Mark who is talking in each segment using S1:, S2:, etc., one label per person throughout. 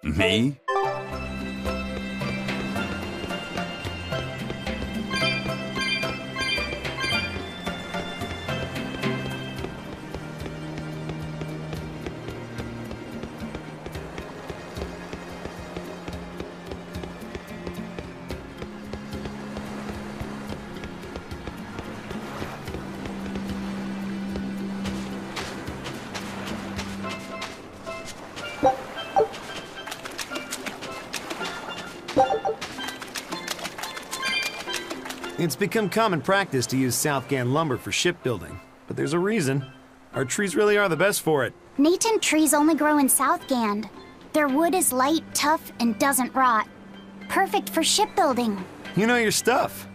S1: Me?
S2: It's become common practice to use Southgan lumber for shipbuilding, but there's a reason. Our trees really are the best for it.
S3: Natant trees only grow in Southgand. Their wood is light, tough, and doesn't rot. Perfect for shipbuilding.
S2: You know your stuff.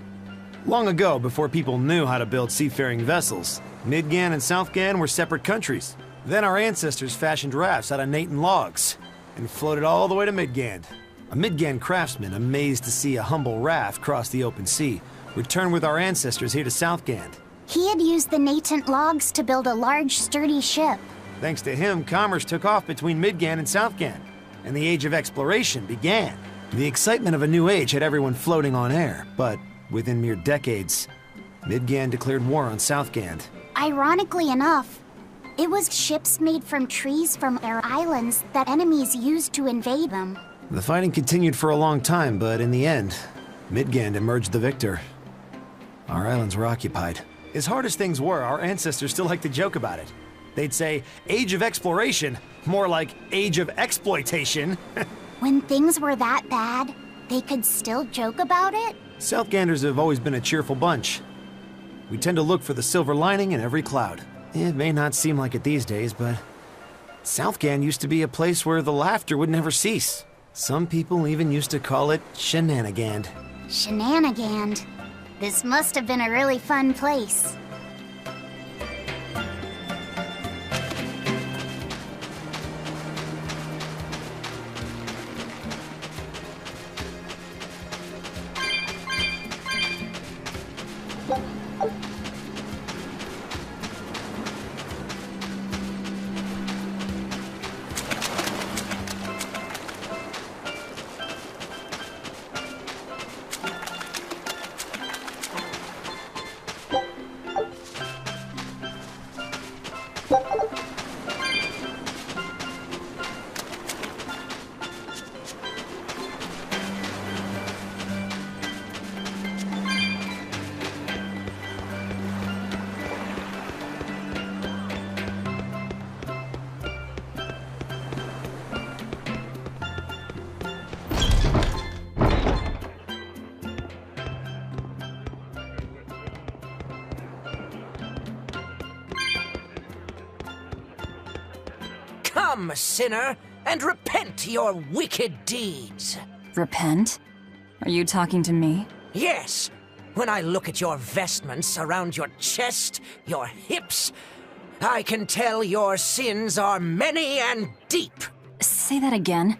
S2: Long ago, before people knew how to build seafaring vessels, Midgan and Southgan were separate countries. Then our ancestors fashioned rafts out of Natant logs and floated all the way to Midgand. A Midgand craftsman, amazed to see a humble raft cross the open sea, returned with our ancestors here to Southgand.
S3: He had used the Natant logs to build a large, sturdy ship.
S2: Thanks to him, commerce took off between Midgand and Southgand, and the Age of Exploration began. The excitement of a new age had everyone floating on air, but within mere decades, Midgand declared war on Southgand.
S3: Ironically enough, it was ships made from trees from their islands that enemies used to invade them.
S2: The fighting continued for a long time, but in the end, Midgand emerged the victor. Our islands were occupied. As hard as things were, our ancestors still liked to joke about it. They'd say, Age of Exploration, more like Age of Exploitation.
S3: When things were that bad, they could still joke about it?
S2: Southganders have always been a cheerful bunch. We tend to look for the silver lining in every cloud. It may not seem like it these days, but Southgand used to be a place where the laughter would never cease. Some people even used to call it Shenanigand.
S3: Shenanigand. This must have been a really fun place.
S4: Come, sinner, and repent your wicked deeds.
S5: Repent? Are you talking to me?
S4: Yes. When I look at your vestments around your chest, your hips, I can tell your sins are many and deep.
S5: Say that again.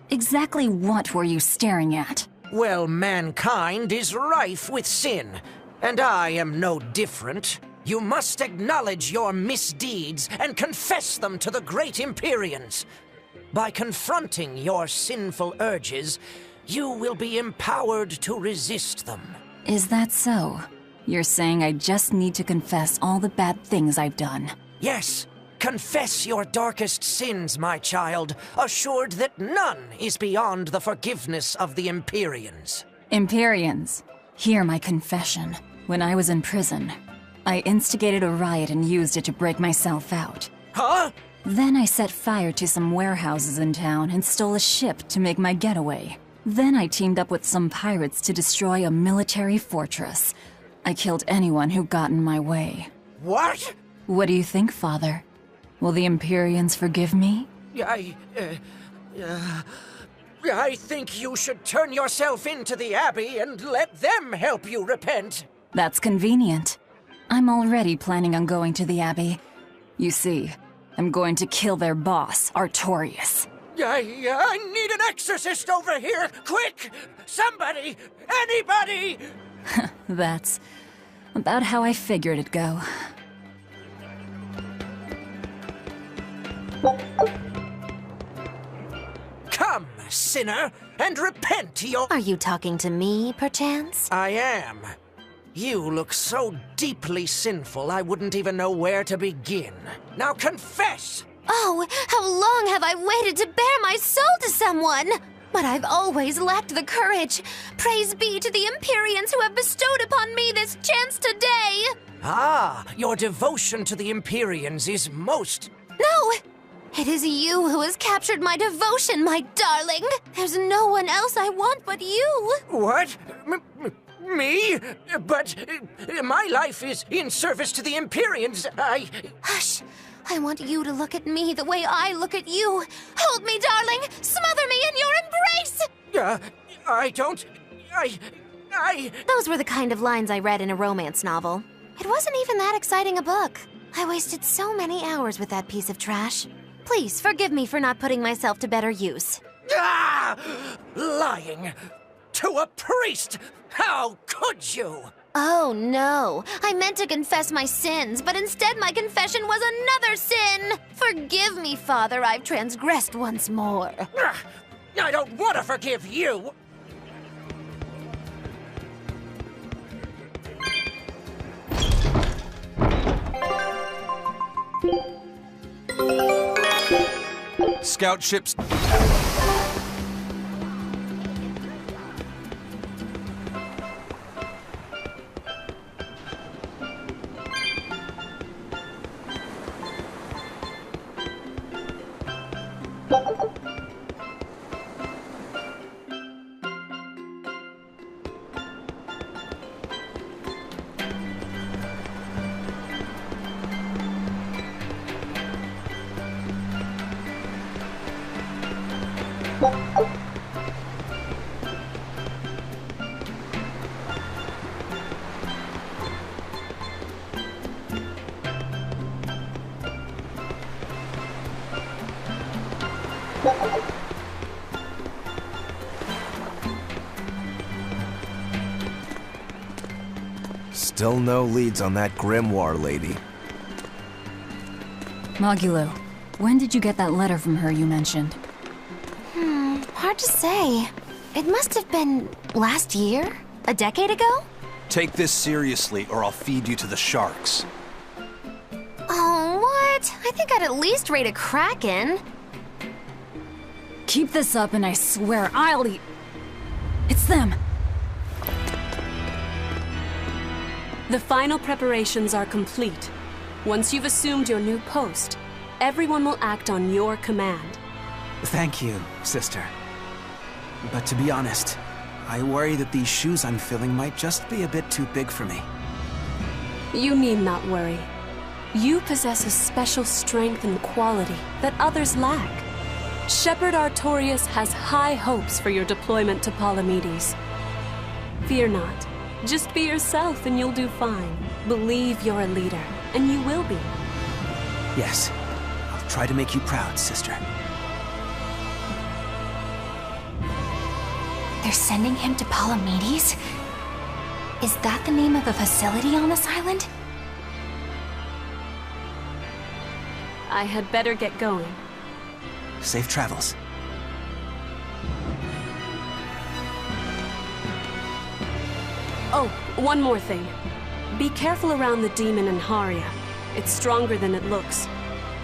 S5: Exactly what were you staring at?
S4: Well, mankind is rife with sin, and I am no different. You must acknowledge your misdeeds and confess them to the great Empyreans. By confronting your sinful urges, you will be empowered to resist them.
S5: Is that so? You're saying I just need to confess all the bad things I've done?
S4: Yes. Confess your darkest sins, my child, assured that none is beyond the forgiveness of the Empyreans.
S5: Empyreans, hear my confession. When I was in prison, I instigated a riot and used it to break myself out.
S4: Huh?
S5: Then I set fire to some warehouses in town and stole a ship to make my getaway. Then I teamed up with some pirates to destroy a military fortress. I killed anyone who got in my way.
S4: What?
S5: What do you think, Father? Will the Empyreans forgive me?
S4: I think you should turn yourself into the Abbey and let them help you repent.
S5: That's convenient. I'm already planning on going to the Abbey. You see, I'm going to kill their boss, Artorius.
S4: I need an exorcist over here! Quick! Somebody! Anybody!
S5: That's about how I figured it'd go.
S4: Come, sinner, and repent to your—
S1: Are you talking to me, perchance?
S4: I am. You look so deeply sinful I wouldn't even know where to begin. Now confess!
S1: Oh, how long have I waited to bare my soul to someone? But I've always lacked the courage. Praise be to the Empyreans who have bestowed upon me this chance today!
S4: Ah, your devotion to the Empyreans is most—
S1: No! It is you who has captured my devotion, my darling! There's no one else I want but you!
S4: What? Me? But my life is in service to the Empyreans.
S1: Hush! I want you to look at me the way I look at you. Hold me, darling! Smother me in your embrace!
S4: I don't—
S1: Those were the kind of lines I read in a romance novel. It wasn't even that exciting a book. I wasted so many hours with that piece of trash. Please, forgive me for not putting myself to better use.
S4: Lying! To a priest! How could you?
S1: Oh, no. I meant to confess my sins, but instead my confession was another sin! Forgive me, Father, I've transgressed once more.
S4: I don't want to forgive you!
S6: Scout ships.
S7: Still no leads on that grimoire lady.
S5: Magulu, when did you get that letter from her you mentioned?
S1: Hard to say. It must have been last year? A decade ago?
S6: Take this seriously, or I'll feed you to the sharks.
S1: Oh, what? I think I'd at least rate a kraken.
S5: Keep this up and I swear I'll eat... It's them!
S8: The final preparations are complete. Once you've assumed your new post, everyone will act on your command.
S9: Thank you, sister. But to be honest, I worry that these shoes I'm filling might just be a bit too big for me.
S8: You need not worry. You possess a special strength and quality that others lack. Shepherd Artorius has high hopes for your deployment to Palamedes. Fear not. Just be yourself and you'll do fine. Believe you're a leader, and you will be.
S9: Yes, I'll try to make you proud, sister.
S3: They're sending him to Palamedes? Is that the name of a facility on this island?
S8: I had better get going.
S9: Safe travels.
S8: Oh, one more thing. Be careful around the demon in Haria. It's stronger than it looks.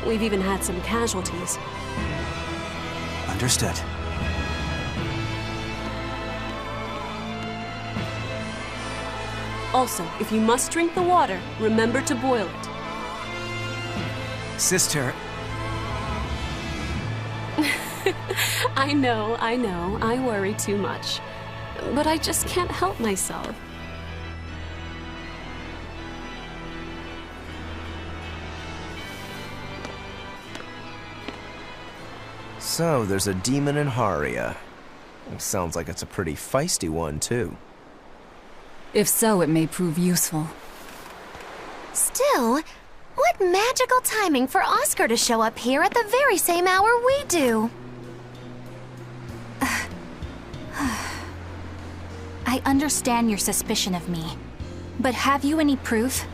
S8: We've even had some casualties.
S9: Understood.
S8: Also, if you must drink the water, remember to boil it.
S9: Sister...
S8: I know, I worry too much. But I just can't help myself.
S7: So, there's a demon in Haria. Sounds like it's a pretty feisty one, too.
S5: If so, it may prove useful.
S1: Still, what magical timing for Oscar to show up here at the very same hour we do.
S3: understand your suspicion of me. But have you any proof?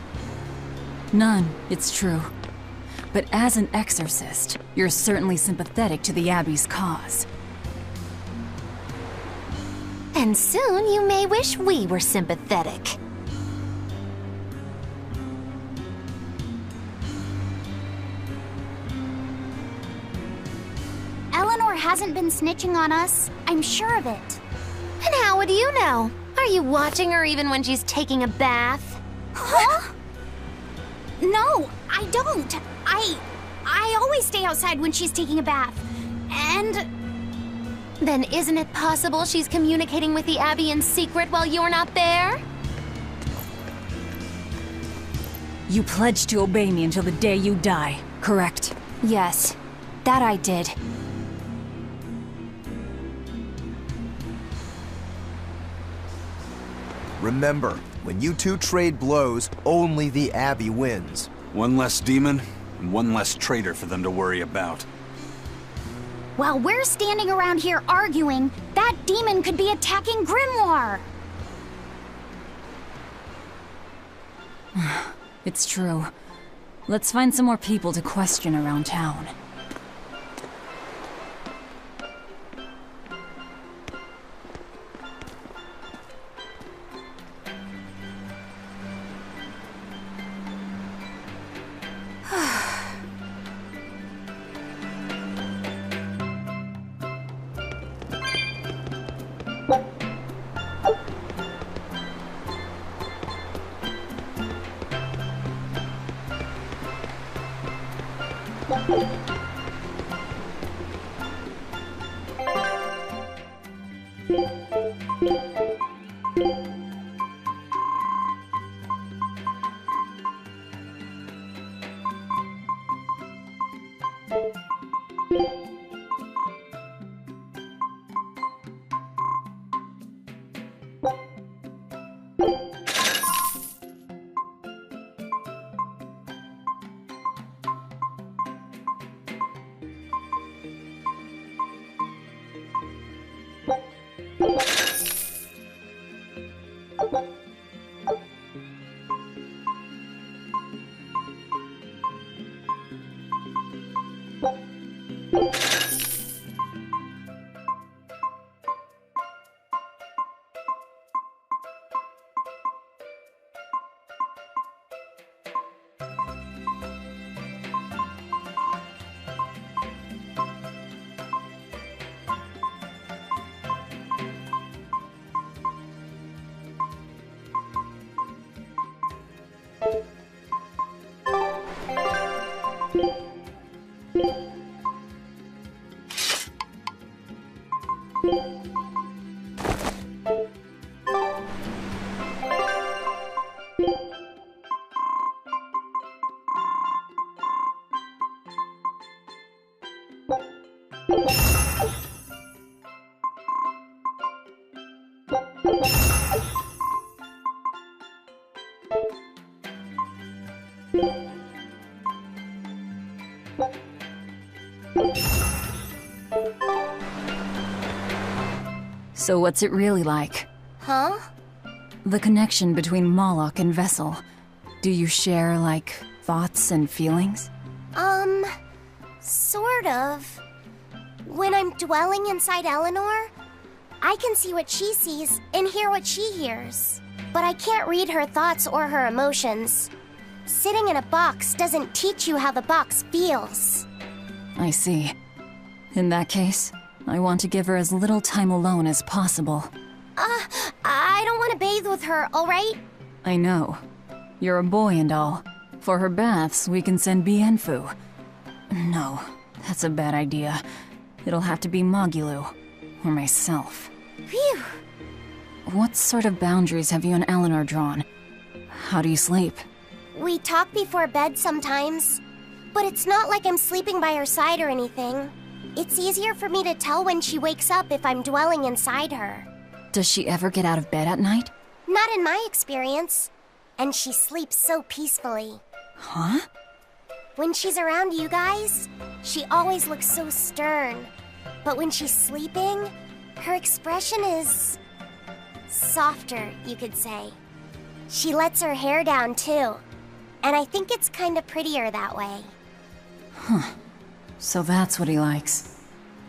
S5: None, it's true. But as an exorcist, you're certainly sympathetic to the Abbey's cause.
S1: And soon you may wish we were sympathetic.
S3: Eleanor hasn't been snitching on us. I'm sure of it.
S1: And how would you know? Are you watching her even when she's taking a bath?
S3: Huh? No, I don't. I always stay outside when she's taking a bath. And...
S1: Then isn't it possible she's communicating with the Abbey in secret while you're not there?
S5: You pledged to obey me until the day you die, correct?
S3: yes, that I did.
S7: Remember, when you two trade blows, only the Abbey wins.
S6: One less demon, and one less traitor for them to worry about.
S3: While we're standing around here arguing, that demon could be attacking Grimoire.
S5: It's true. Let's find some more people to question around town. So what's it really like?
S1: Huh?
S5: The connection between Moloch and Vessel. Do you share, like, thoughts and feelings?
S3: Sort of. When I'm dwelling inside Eleanor, I can see what she sees and hear what she hears. But I can't read her thoughts or her emotions. Sitting in a box doesn't teach you how the box feels.
S5: I see. In that case, I want to give her as little time alone as possible.
S3: I don't want to bathe with her, alright?
S5: I know. You're a boy and all. For her baths, we can send Bienfu. No, that's a bad idea. It'll have to be Mogulu. Or myself.
S3: Phew!
S5: What sort of boundaries have you and Eleanor drawn? How do you sleep?
S3: We talk before bed sometimes. But it's not like I'm sleeping by her side or anything. It's easier for me to tell when she wakes up if I'm dwelling inside her.
S5: Does she ever get out of bed at night?
S3: Not in my experience. And she sleeps so peacefully.
S5: Huh?
S3: When she's around you guys, she always looks so stern. But when she's sleeping, her expression is... Softer, you could say. She lets her hair down, too. And I think it's kinda prettier that way.
S5: So that's what he likes.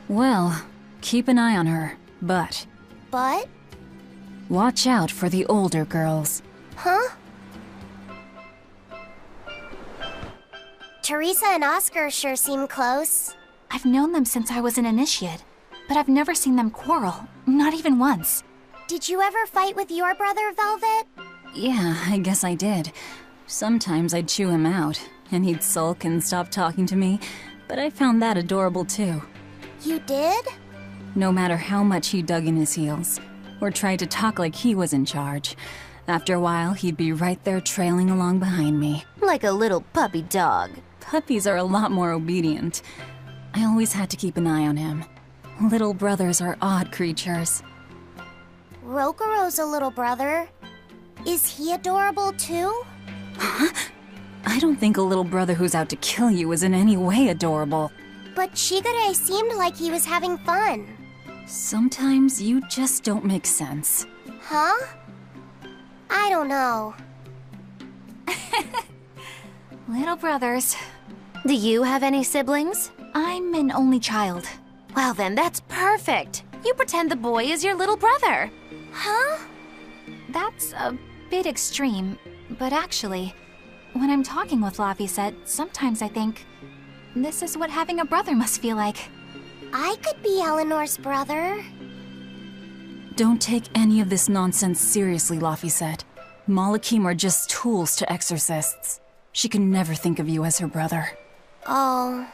S5: Well, keep an eye on her, but
S3: But?
S5: watch out for the older girls.
S3: Huh? Teresa and Oscar sure seem close.
S10: I've known them since I was an initiate, but I've never seen them quarrel, not even once.
S3: Did you ever fight with your brother, Velvet?
S5: Yeah, I guess I did. Sometimes I'd chew him out, and he'd sulk and stop talking to me, but I found that adorable too.
S3: You did?
S5: No matter how much he dug in his heels, or tried to talk like he was in charge, after a while he'd be right there trailing along behind me.
S1: Like a little puppy dog.
S5: Puppies are a lot more obedient. I always had to keep an eye on him. Little brothers are odd creatures.
S3: Rokuro's a little brother. Is he adorable too?
S5: I don't think a little brother who's out to kill you is in any way adorable.
S3: But Shigure seemed like he was having fun.
S5: Sometimes you just don't make sense.
S3: Huh? I don't know.
S10: Little brothers.
S1: Do you have any siblings?
S10: I'm an only child.
S1: Well then, that's perfect. You pretend the boy is your little brother.
S3: Huh?
S10: That's a bit extreme, but actually, when I'm talking with Laphicet, sometimes I think, this is what having a brother must feel like.
S3: I could be Eleanor's brother.
S5: Don't take any of this nonsense seriously, Laphicet. Malakim are just tools to exorcists. She can never think of you as her brother.
S3: Oh,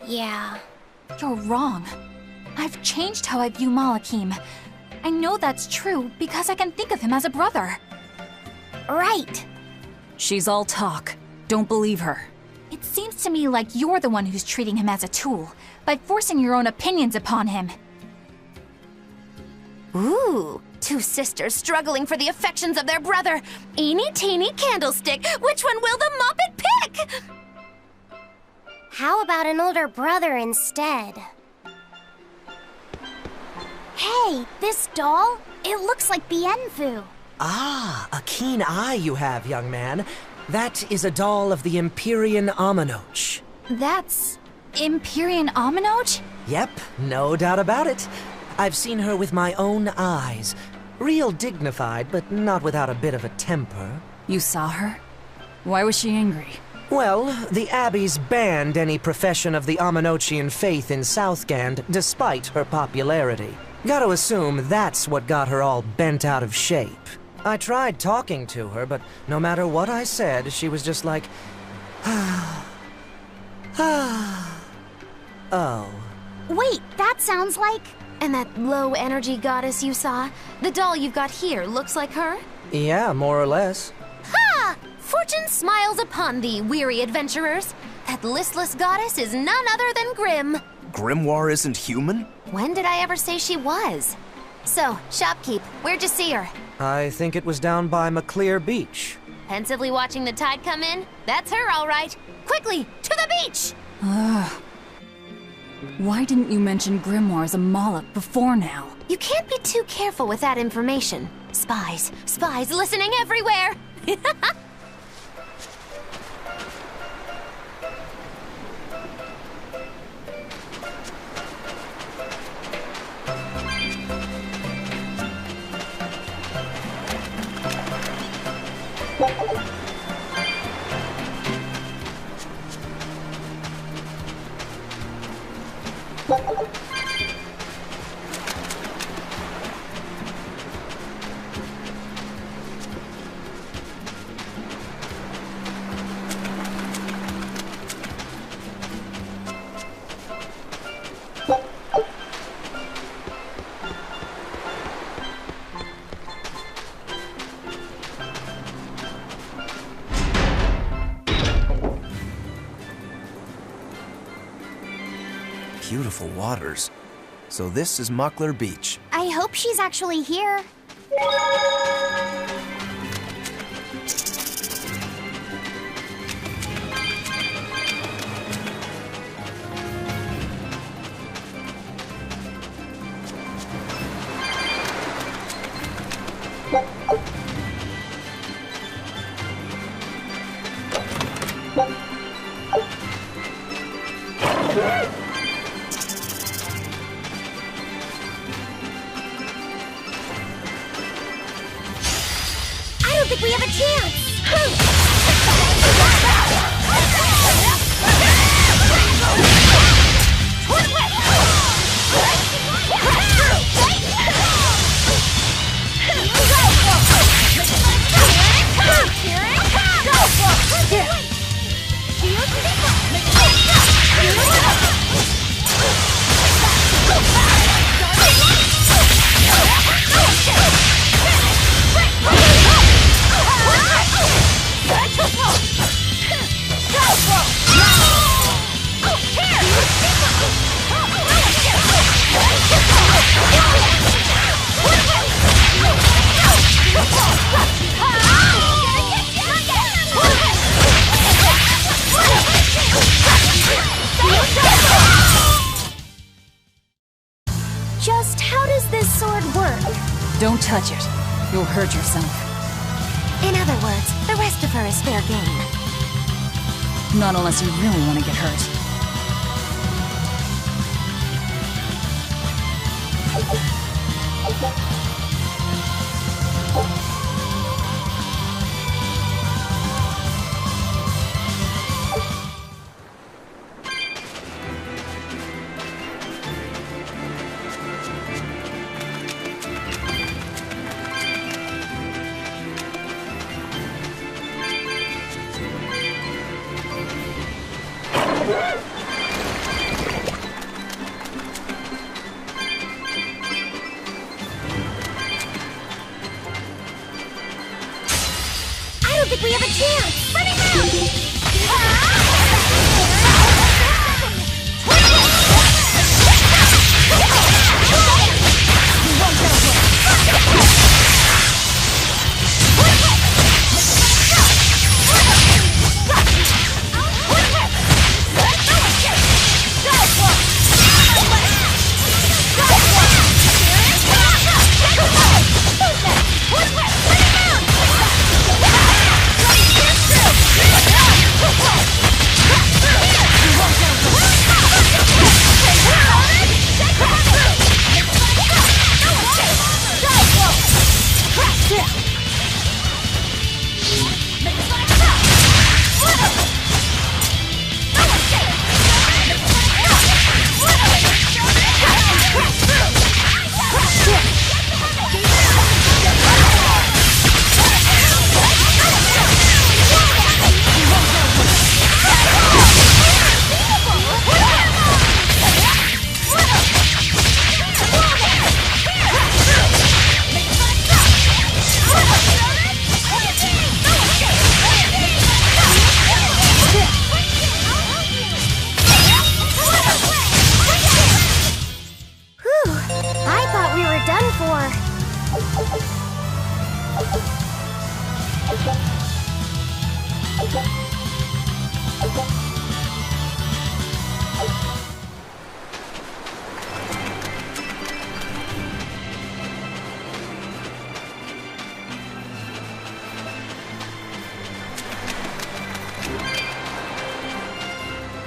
S3: yeah.
S10: You're wrong. I've changed how I view Malakim. I know that's true because I can think of him as a brother.
S3: Right.
S5: She's all talk. Don't believe her.
S10: It seems to me like you're the one who's treating him as a tool, by forcing your own opinions upon him.
S1: Ooh, two sisters struggling for the affections of their brother. Eeny teeny candlestick, which one will the Muppet pick?
S3: How about an older brother instead? Hey, this doll? It looks like Bienfu.
S4: Ah, a keen eye you have, young man. That is a doll of the Empyrean Aminoch.
S10: That's Empyrean Aminoch?
S4: Yep, no doubt about it. I've seen her with my own eyes. Real dignified, but not without a bit of a temper.
S5: You saw her? Why was she angry?
S4: Well, the Abbeys banned any profession of the Aminochian faith in Southgand, despite her popularity. Gotta assume that's what got her all bent out of shape. I tried talking to her, but no matter what I said, she was just like, oh.
S3: Wait, that sounds like...
S1: And that low-energy goddess you saw? The doll you've got here looks like her?
S4: Yeah, more or less.
S1: Ha! Fortune smiles upon thee, weary adventurers. That listless goddess is none other than Grim.
S7: Grimoire isn't human?
S1: When did I ever say she was? So, shopkeep, where'd you see her?
S4: I think it was down by McClear Beach.
S1: Pensively watching the tide come in? That's her, all right. Quickly, to the beach!
S5: Why didn't you mention Grimoire's a Moloch before now?
S1: You can't be too careful with that information. Spies listening everywhere!
S7: Beautiful waters. So this is Muckler Beach.
S3: I hope she's actually here. think we have a chance! Just how does this sword work?
S5: Don't touch it. You'll hurt yourself.
S1: In other words, the rest of her is fair game.
S5: Not unless you really want to get hurt.
S3: I don't think we have a chance! Running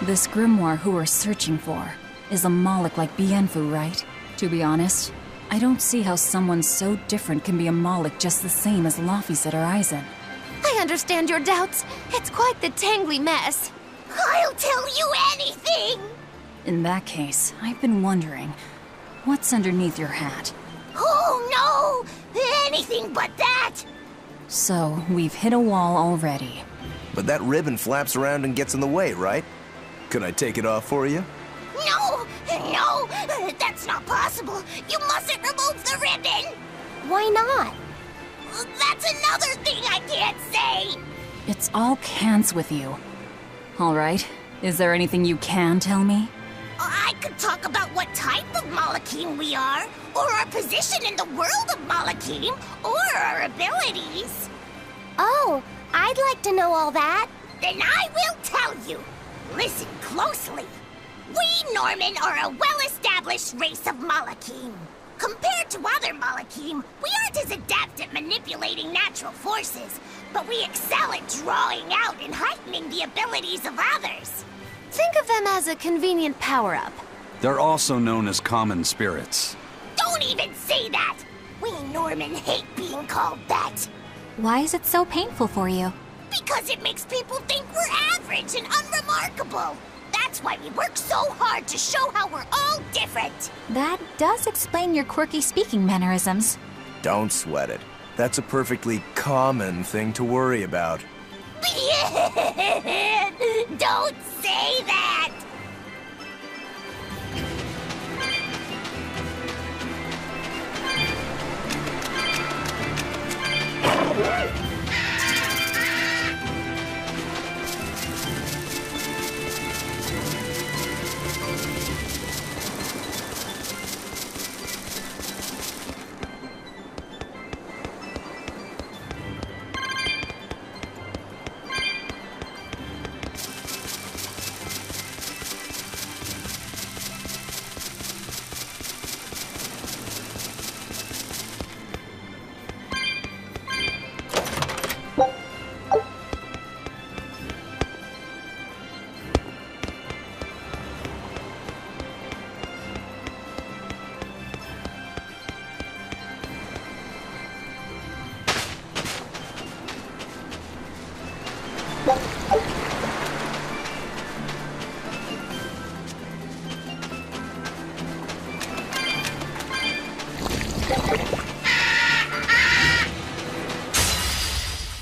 S5: This grimoire who we're searching for is a Moloch like Bienfu, right? To be honest, I don't see how someone so different can be a Moloch just the same as Laphicet or Aizen.
S1: I understand your doubts. It's quite the tangly mess.
S3: I'll tell you anything!
S5: In that case, I've been wondering, what's underneath your hat?
S3: Oh no! Anything but that!
S5: So, we've hit a wall already.
S7: But that ribbon flaps around and gets in the way, right? Can I take it off for you?
S3: No! No! That's not possible! You mustn't remove the ribbon! Why not? That's another thing I can't say!
S5: It's all cans with you. Alright, is there anything you can tell me?
S3: I could talk about what type of Malachim we are, or our position in the world of Malachim, or our abilities. Oh, I'd like to know all that. Then I will tell you. Listen closely. We Norman are a well-established race of Malachim. Compared to other Malachim, we aren't as adept at manipulating natural forces, but we excel at drawing out and heightening the abilities of others.
S1: Think of them as a convenient power-up.
S6: They're also known as common spirits.
S3: Don't even say that! We Norman hate being called that.
S10: Why is it so painful for you?
S3: Because it makes people think we're average and unremarkable. That's why we work so hard to show how we're all different.
S10: That does explain your quirky speaking mannerisms.
S7: Don't sweat it. That's a perfectly common thing to worry about.
S3: Don't say that!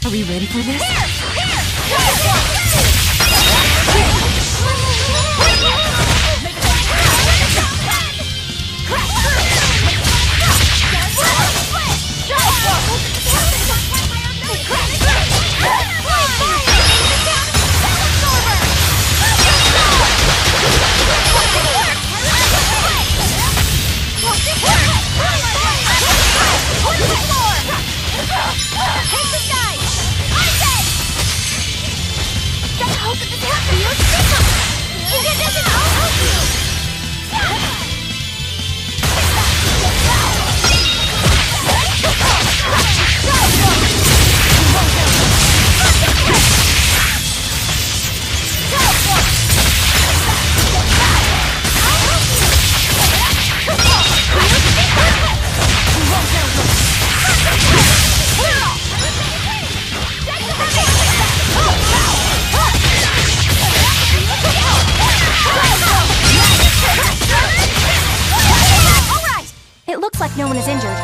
S5: Are we ready for this?
S10: It looks like no one is injured.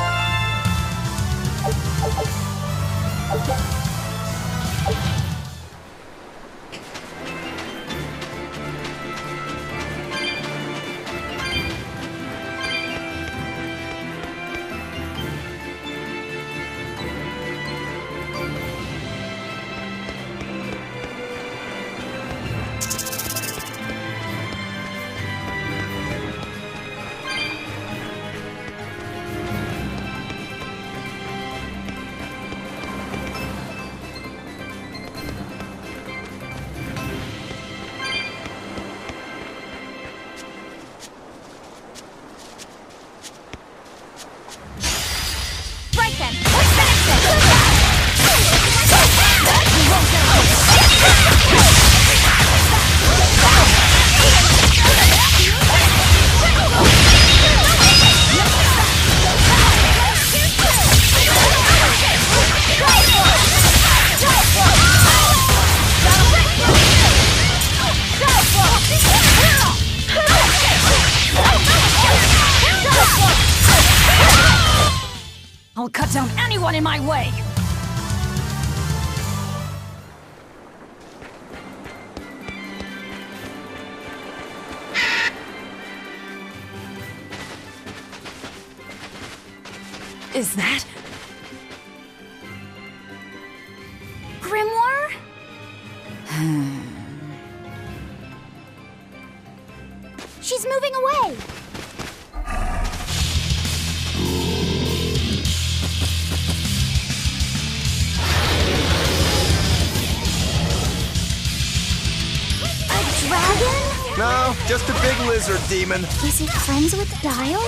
S5: I'll cut down anyone in my way! Is that...
S3: Grimoire? She's moving away! Dragon?
S7: No, just a big lizard demon.
S3: Is it friends with Dial?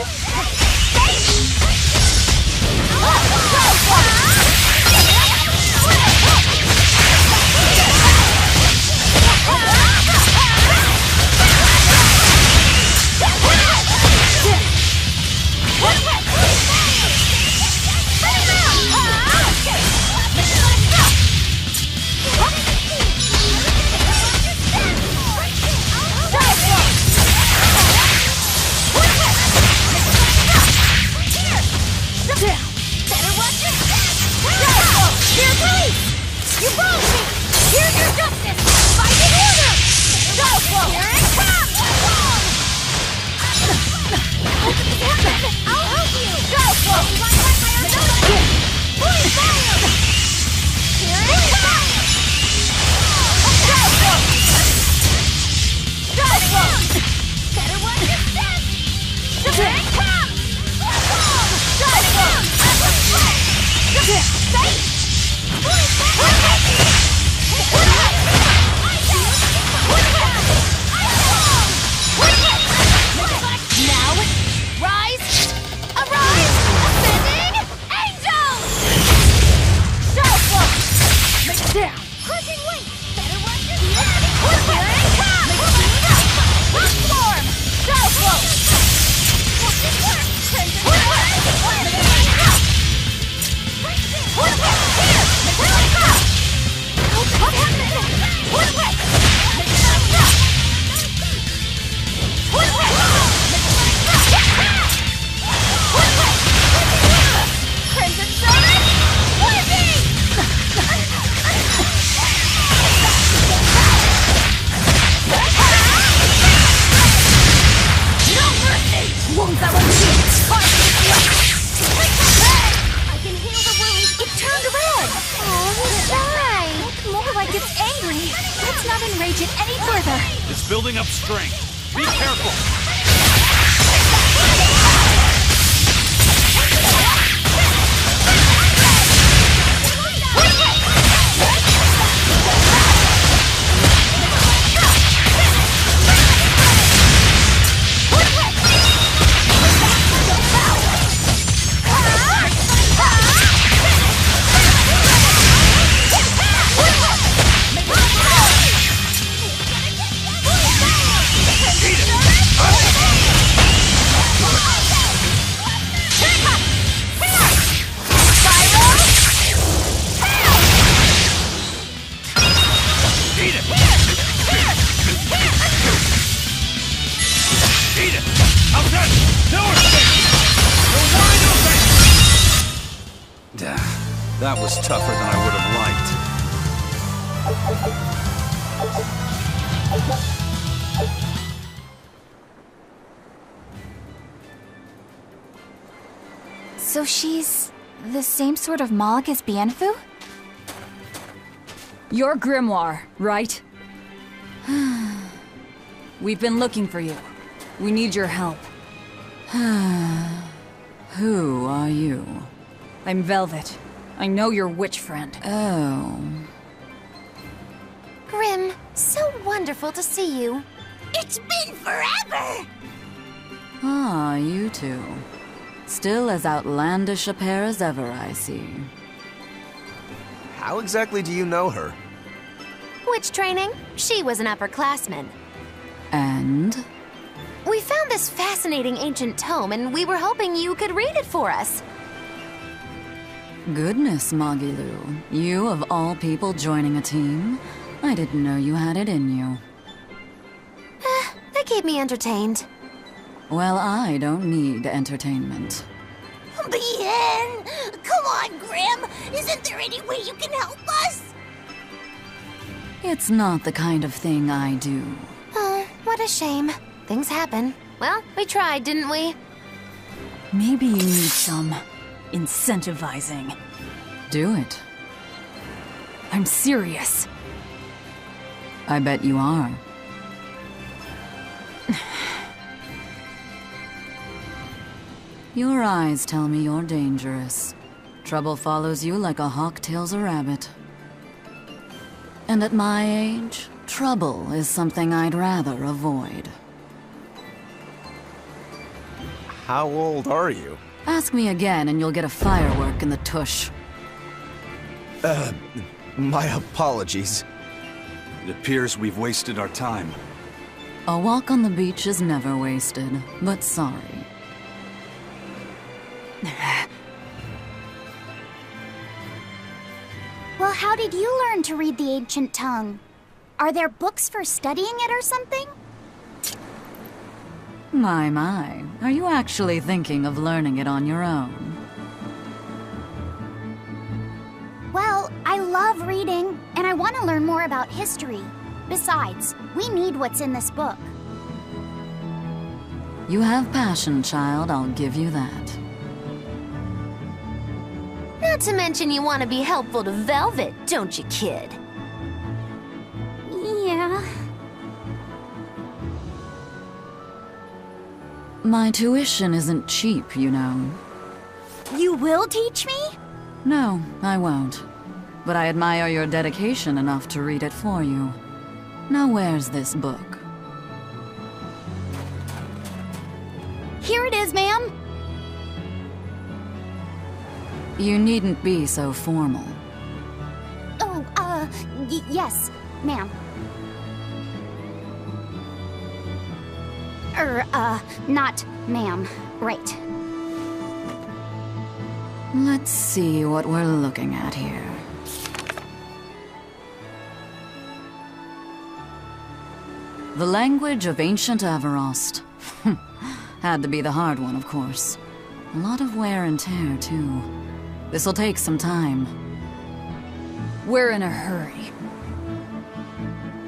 S1: I can heal the wound. It turned red. Oh, he's shy.
S10: More like it's angry. Let's not enrage it any further.
S11: It's building up strength. Be careful.
S6: That was tougher than I would have liked.
S10: So she's the same sort of Moloch as Bienfu?
S5: Your grimoire, right? We've been looking for you. We need your help. Who are you? I'm Velvet. I know your witch friend. Oh.
S1: Grim, so wonderful to see you. It's been forever!
S5: Ah, you two. Still as outlandish a pair as ever, I see.
S7: How exactly do you know her?
S1: Witch training? She was an upperclassman.
S5: And?
S1: We found this fascinating ancient tome, and we were hoping you could read it for us.
S5: Goodness, Magilu. You, of all people, joining a team? I didn't know you had it in you.
S1: They keep me entertained.
S5: Well, I don't need entertainment.
S3: Bien! Come on, Grim! Isn't there any way you can help us?
S5: It's not the kind of thing I do.
S1: Oh, what a shame. Things happen. Well, we tried, didn't we?
S5: Maybe you need some incentivizing. Do it. I'm serious. I bet you are. Your eyes tell me you're dangerous. Trouble follows you like a hawk tails a rabbit. And at my age, trouble is something I'd rather avoid.
S7: How old are you?
S5: Ask me again and you'll get a firework in the tush.
S7: My apologies.
S6: It appears we've wasted our time.
S5: A walk on the beach is never wasted, but sorry.
S3: Well, how did you learn to read the ancient tongue? Are there books for studying it or something?
S5: My. Are you actually thinking of learning it on your own?
S3: Well, I love reading, and I want to learn more about history. Besides, we need what's in this book.
S5: You have passion, child, I'll give you that.
S1: Not to mention you want to be helpful to Velvet, don't you, kid?
S3: Yeah.
S5: My tuition isn't cheap, you know.
S3: You will teach me?
S5: No, I won't. But I admire your dedication enough to read it for you. Now where's this book?
S3: Here it is, ma'am.
S5: You needn't be so formal.
S3: Oh, yes, ma'am. Not ma'am. Right.
S5: Let's see what we're looking at here. The language of ancient Averost. Had to be the hard one, of course. A lot of wear and tear, too. This'll take some time. We're in a hurry.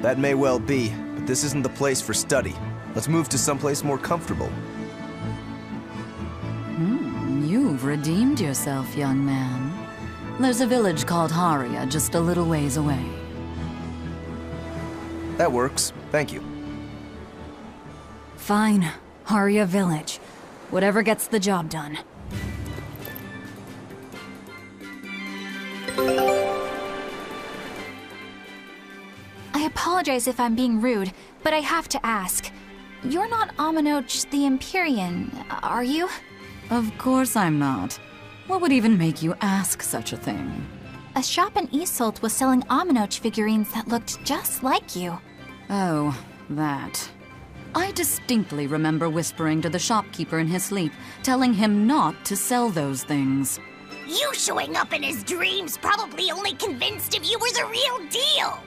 S7: That may well be, but this isn't the place for study. Let's move to someplace more comfortable.
S5: You've redeemed yourself, young man. There's a village called Haria just a little ways away.
S7: That works. Thank you.
S5: Fine. Haria Village. Whatever gets the job done.
S10: I apologize if I'm being rude, but I have to ask. You're not Aminoch the Empyrean, are you?
S5: Of course I'm not. What would even make you ask such a thing?
S10: A shop in Isolt was selling Aminoch figurines that looked just like you.
S5: Oh, that. I distinctly remember whispering to the shopkeeper in his sleep, telling him not to sell those things.
S3: You showing up in his dreams probably only convinced him you were the real deal.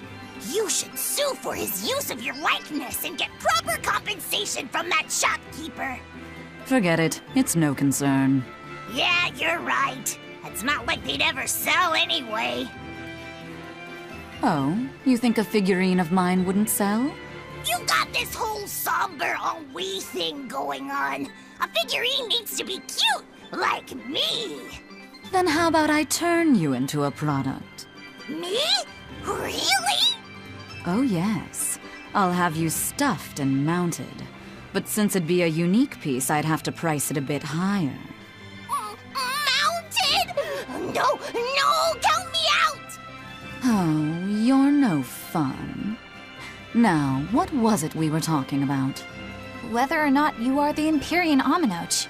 S3: You should sue for his use of your likeness and get proper compensation from that shopkeeper.
S5: Forget it. It's no concern.
S3: Yeah, you're right. It's not like they'd ever sell anyway.
S5: Oh, you think a figurine of mine wouldn't sell?
S3: You got this whole somber ennui thing going on. A figurine needs to be cute, like me.
S5: Then how about I turn you into a product?
S3: Me? Really?
S5: Oh yes. I'll have you stuffed and mounted. But since it'd be a unique piece, I'd have to price it a bit higher.
S3: Mounted? No, count me out!
S5: Oh, you're no fun. Now, what was it we were talking about?
S10: Whether or not you are the Empyrean Aminoch.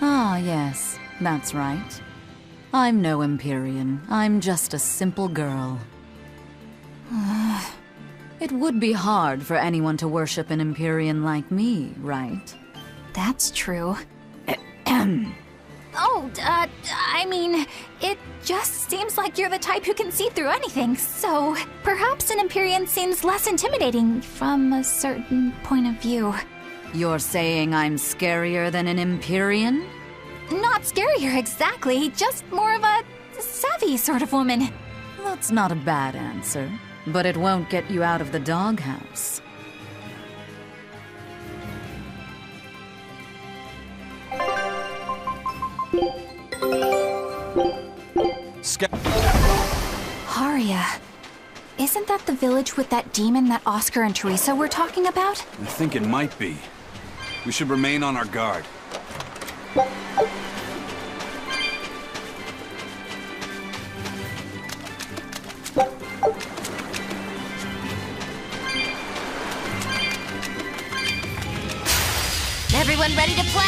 S5: Ah, yes, that's right. I'm no Empyrean. I'm just a simple girl. It would be hard for anyone to worship an Empyrean like me, right?
S10: That's true. I mean, it just seems like you're the type who can see through anything, so perhaps an Empyrean seems less intimidating from a certain point of view.
S5: You're saying I'm scarier than an Empyrean?
S10: Not scarier exactly, just more of a savvy sort of woman.
S5: That's not a bad answer, but it won't get you out of the doghouse.
S10: Haria. Isn't that the village with that demon that Oscar and Teresa were talking about?
S6: I think it might be. We should remain on our guard.
S1: Everyone ready to play?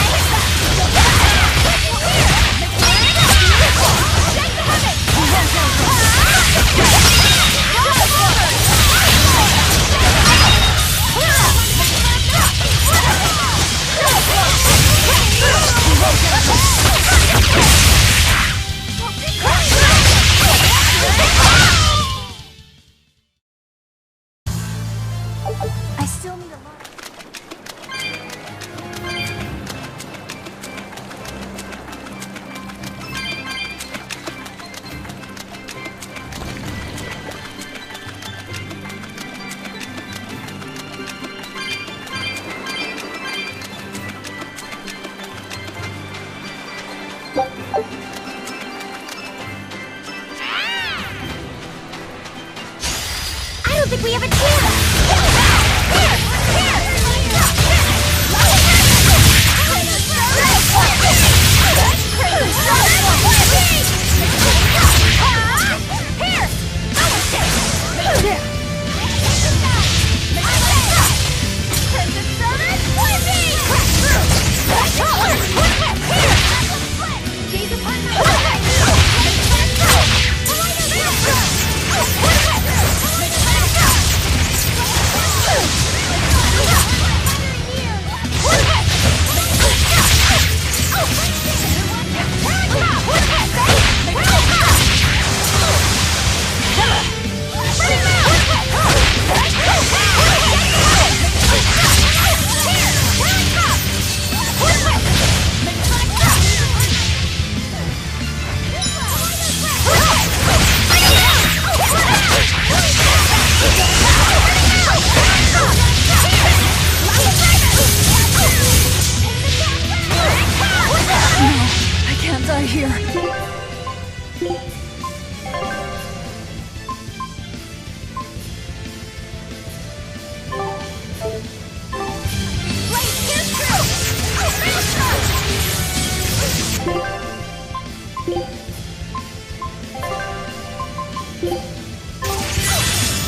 S10: I still need a lot.
S3: I don't think we have a chance!
S5: die here.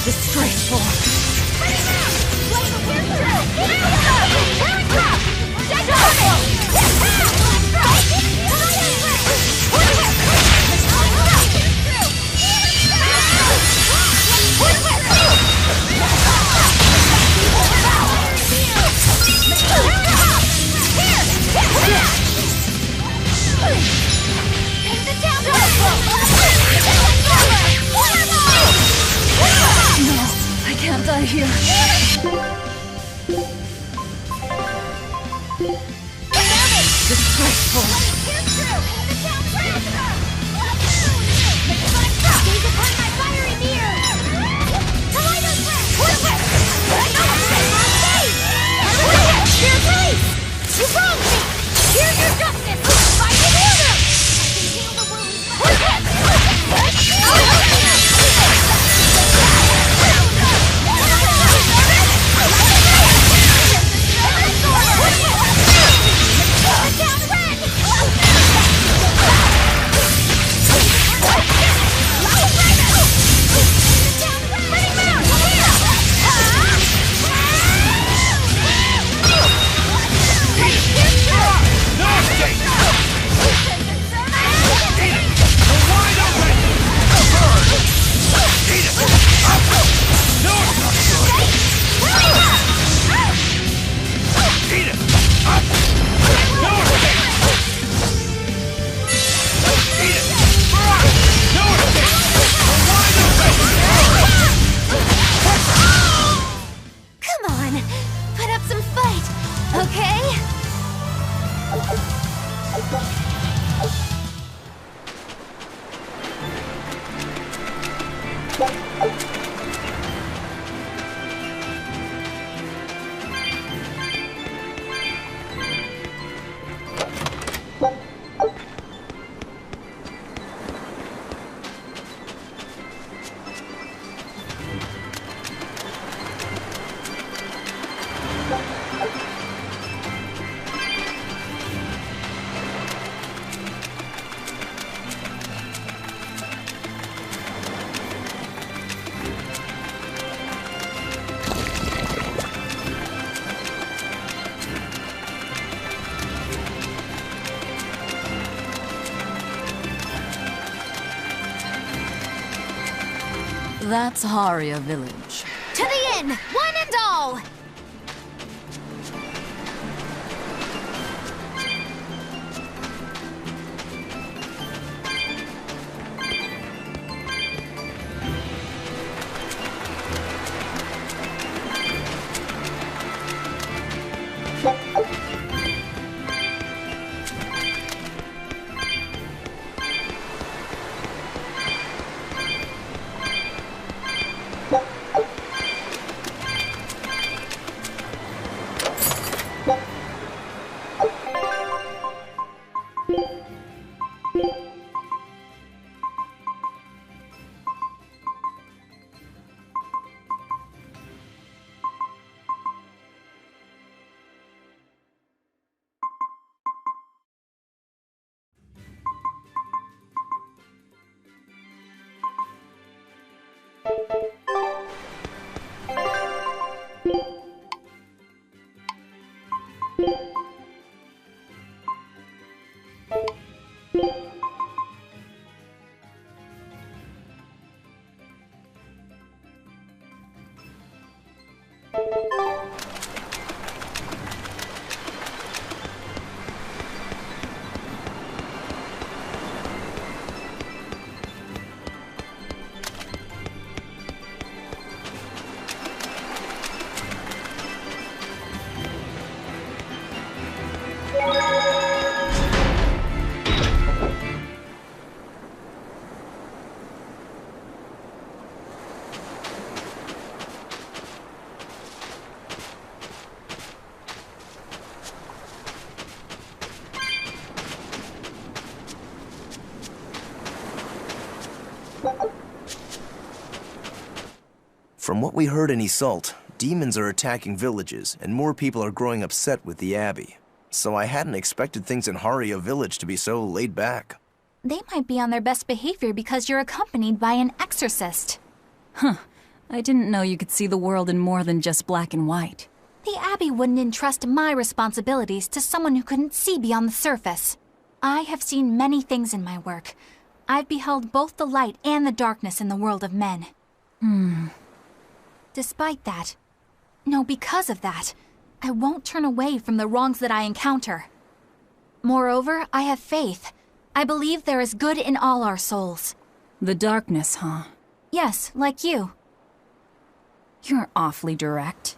S5: Disgraceful. No, I can't die here. Disgraceful. That's Haria Village.
S1: To the inn, one and all!
S7: From what we heard in Iseult, demons are attacking villages, and more people are growing upset with the Abbey. So I hadn't expected things in Haria village to be so laid back.
S10: They might be on their best behavior because you're accompanied by an exorcist.
S5: Huh. I didn't know you could see the world in more than just black and white.
S10: The Abbey wouldn't entrust my responsibilities to someone who couldn't see beyond the surface. I have seen many things in my work. I've beheld both the light and the darkness in the world of men. Despite that, no, because of that, I won't turn away from the wrongs that I encounter. Moreover, I have faith. I believe there is good in all our souls.
S5: The darkness, huh?
S10: Yes, like you.
S5: You're awfully direct.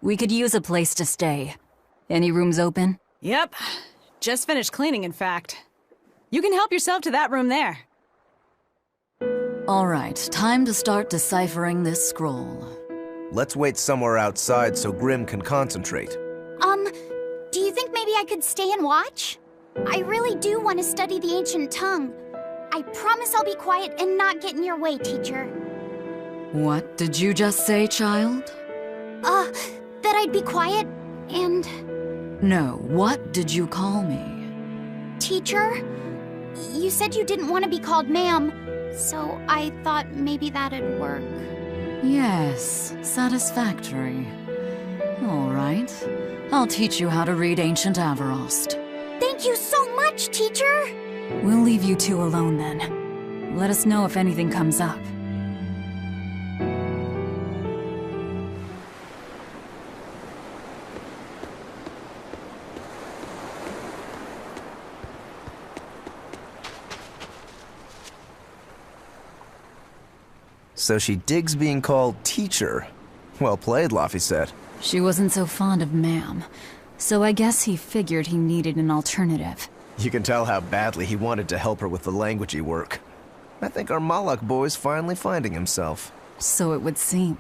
S5: We could use a place to stay. Any rooms open?
S12: Yep. Just finished cleaning, in fact. You can help yourself to that room there.
S5: All right, time to start deciphering this scroll.
S7: Let's wait somewhere outside so Grim can concentrate.
S3: Do you think maybe I could stay and watch? I really do want to study the ancient tongue. I promise I'll be quiet and not get in your way, teacher.
S5: What did you just say, child?
S3: That I'd be quiet and...
S5: No, what did you call me?
S3: Teacher? You said you didn't want to be called ma'am, so I thought maybe that'd work.
S5: Yes, satisfactory. All right. I'll teach you how to read Ancient Avarost.
S3: Thank you so much, teacher!
S5: We'll leave you two alone then. Let us know if anything comes up.
S7: So she digs being called teacher. Well played, Laphicet.
S5: She wasn't so fond of ma'am, so I guess he figured he needed an alternative.
S7: You can tell how badly he wanted to help her with the languagey work. I think our Malak boy's finally finding himself.
S5: So it would seem.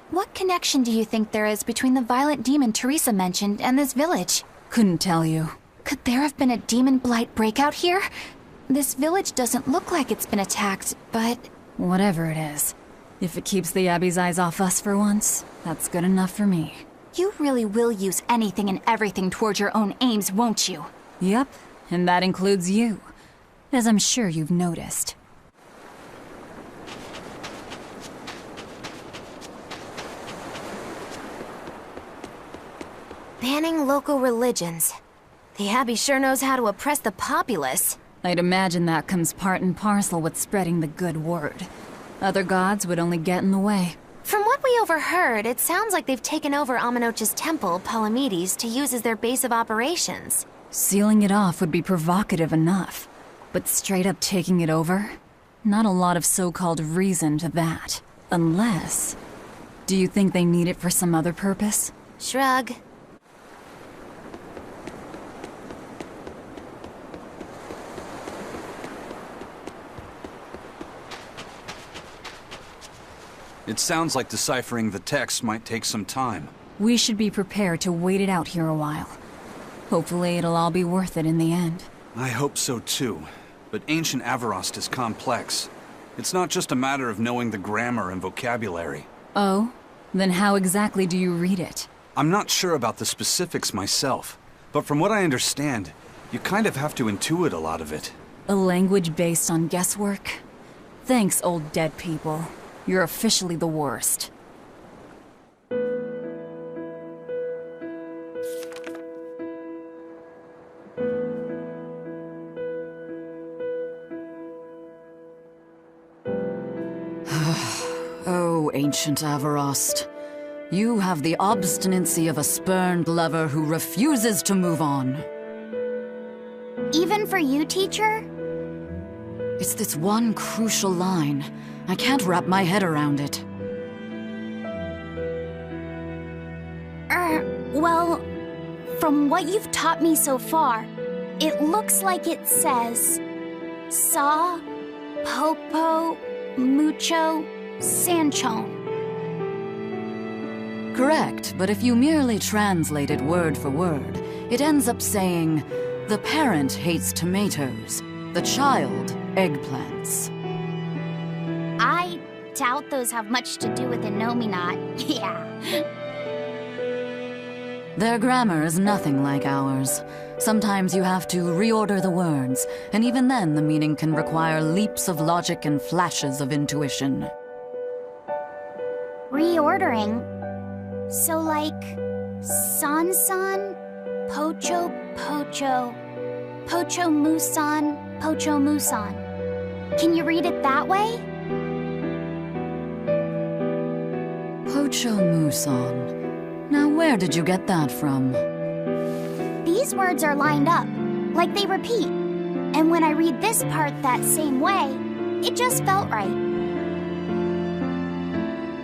S10: What connection do you think there is between the violent demon Teresa mentioned and this village?
S5: Couldn't tell you.
S10: Could there have been a demon blight breakout here? This village doesn't look like it's been attacked, but
S5: Whatever it is. If it keeps the Abbey's eyes off us for once, that's good enough for me.
S10: You really will use anything and everything toward your own aims, won't you?
S5: Yep, and that includes you, as I'm sure you've noticed.
S1: Banning local religions. The Abbey sure knows how to oppress the populace.
S5: I'd imagine that comes part and parcel with spreading the good word. Other gods would only get in the way.
S1: From what we overheard, it sounds like they've taken over Amenoch's temple, Palamedes, to use as their base of operations.
S5: Sealing it off would be provocative enough, but straight up taking it over? Not a lot of so-called reason to that. Unless... Do you think they need it for some other purpose?
S1: Shrug.
S6: It sounds like deciphering the text might take some time.
S5: We should be prepared to wait it out here a while. Hopefully it'll all be worth it in the end.
S6: I hope so too. But ancient Avarost is complex. It's not just a matter of knowing the grammar and vocabulary.
S5: Oh? Then how exactly do you read it?
S6: I'm not sure about the specifics myself, but from what I understand, you kind of have to intuit a lot of it.
S5: A language based on guesswork? Thanks, old dead people. You're officially the worst.
S13: Oh, ancient Avarost. You have the obstinacy of a spurned lover who refuses to move on.
S3: Even for you, teacher?
S13: It's this one crucial line. I can't wrap my head around it.
S3: Well, from what you've taught me so far, it looks like it says... Saw, Popo, Mucho, Sanchon.
S13: Correct, but if you merely translate it word for word, it ends up saying, the parent hates tomatoes, the child eggplants.
S3: I doubt those have much to do with Innominat. Yeah.
S13: Their grammar is nothing like ours. Sometimes you have to reorder the words, and even then the meaning can require leaps of logic and flashes of intuition.
S3: Reordering? So like... San-san, Pocho Pocho, Pocho Musan, Pocho Musan. Can you read it that way?
S13: Pocho Muson. Now where did you get that from?
S3: These words are lined up, like they repeat. And when I read this part that same way, it just felt right.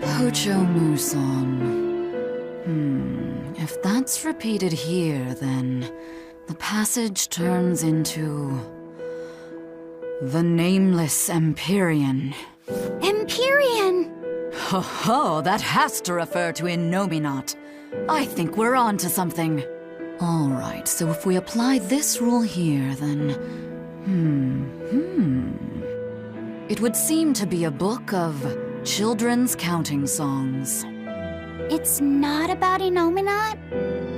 S13: Pocho Muson. If that's repeated here, then the passage turns into... the Nameless Empyrean.
S3: Empyrean!
S13: Ho ho, that has to refer to Innominat. I think we're on to something. All right, so if we apply this rule here, then... It would seem to be a book of children's counting songs.
S3: It's not about Innominat?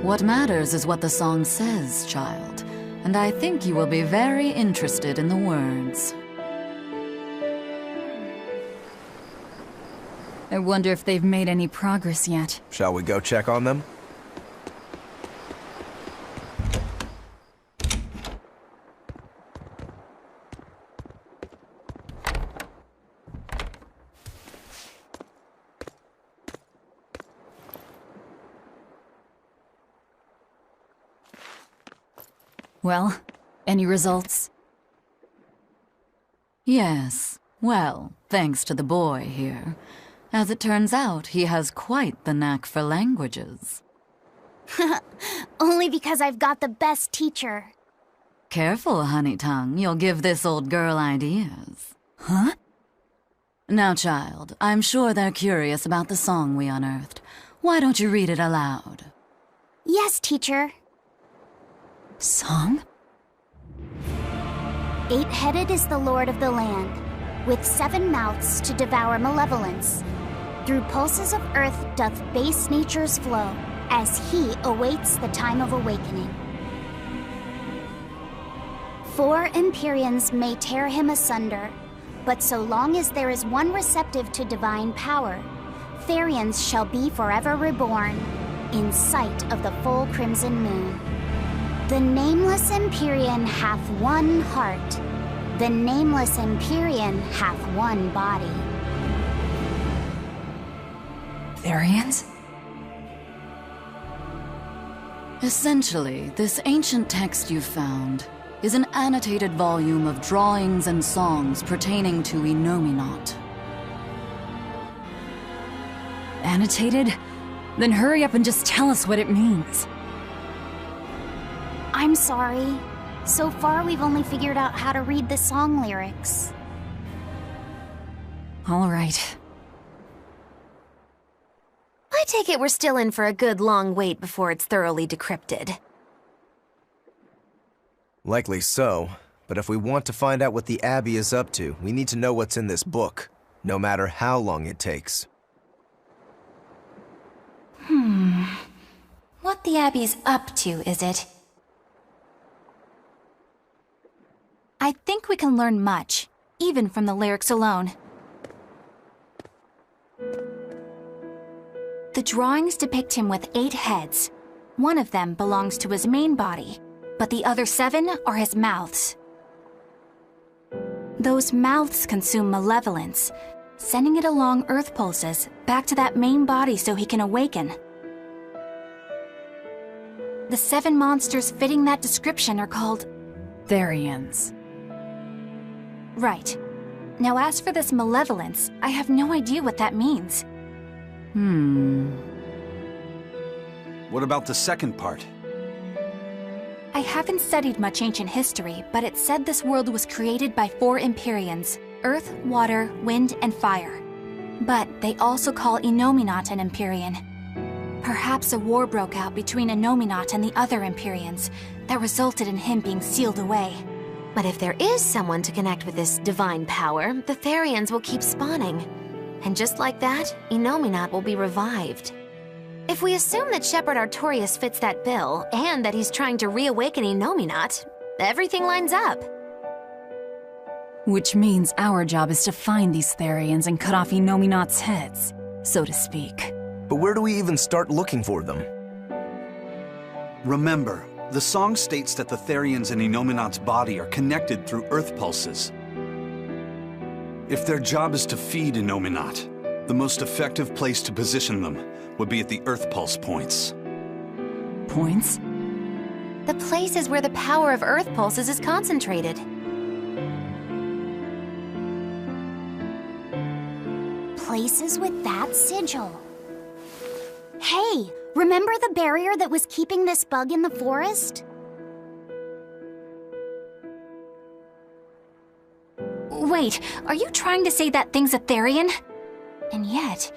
S13: What matters is what the song says, child. And I think you will be very interested in the words.
S5: I wonder if they've made any progress yet.
S7: Shall we go check on them?
S5: Well, any results?
S13: Yes. Well, thanks to the boy here. As it turns out, he has quite the knack for languages.
S3: Only because I've got the best teacher.
S13: Careful, honey tongue. You'll give this old girl ideas.
S5: Huh?
S13: Now, child, I'm sure they're curious about the song we unearthed. Why don't you read it aloud?
S3: Yes, teacher.
S5: Song?
S3: 8-headed is the lord of the land. with 7 mouths to devour malevolence. Through pulses of earth doth base nature's flow, as he awaits the time of awakening. 4 Empyreans may tear him asunder, but so long as there is one receptive to divine power, Therians shall be forever reborn, in sight of the full crimson moon. The nameless Empyrean hath one heart, the nameless Empyrean hath one body.
S5: Therians?
S13: Essentially, this ancient text you found is an annotated volume of drawings and songs pertaining to Innominat.
S5: Annotated? Then hurry up and just tell us what it means.
S3: I'm sorry. So far, we've only figured out how to read the song lyrics.
S5: All right.
S1: I take it we're still in for a good long wait before it's thoroughly decrypted.
S7: Likely so, but if we want to find out what the Abbey is up to, we need to know what's in this book, no matter how long it takes.
S10: What the Abbey's up to, is it? I think we can learn much, even from the lyrics alone. The drawings depict him with 8 heads. One of them belongs to his main body, but the other 7 are his mouths. Those mouths consume malevolence, sending it along earth pulses back to that main body so he can awaken. The 7 monsters fitting that description are called
S5: Therians.
S10: Right. Now as for this malevolence, I have no idea what that means.
S6: What about the second part?
S10: I haven't studied much ancient history, but it said this world was created by 4 Empyreans: earth, water, wind, and fire. But they also call Innominat an Empyrean. Perhaps a war broke out between Innominat and the other Empyreans that resulted in him being sealed away.
S1: But if there is someone to connect with this divine power, the Therians will keep spawning. And just like that, Innominat will be revived. If we assume that Shepherd Artorius fits that bill, and that he's trying to reawaken Innominat, everything lines up.
S5: Which means our job is to find these Therians and cut off Innominat's heads, so to speak.
S7: But where do we even start looking for them?
S6: Remember, the song states that the Therians in Innominat's body are connected through earth pulses. If their job is to feed Innominat, the most effective place to position them would be at the earth pulse points.
S5: Points?
S1: The places where the power of earth pulses is concentrated.
S3: Places with that sigil. Hey, remember the barrier that was keeping this bug in the forest?
S10: Wait, are you trying to say that thing's a Therian? And yet,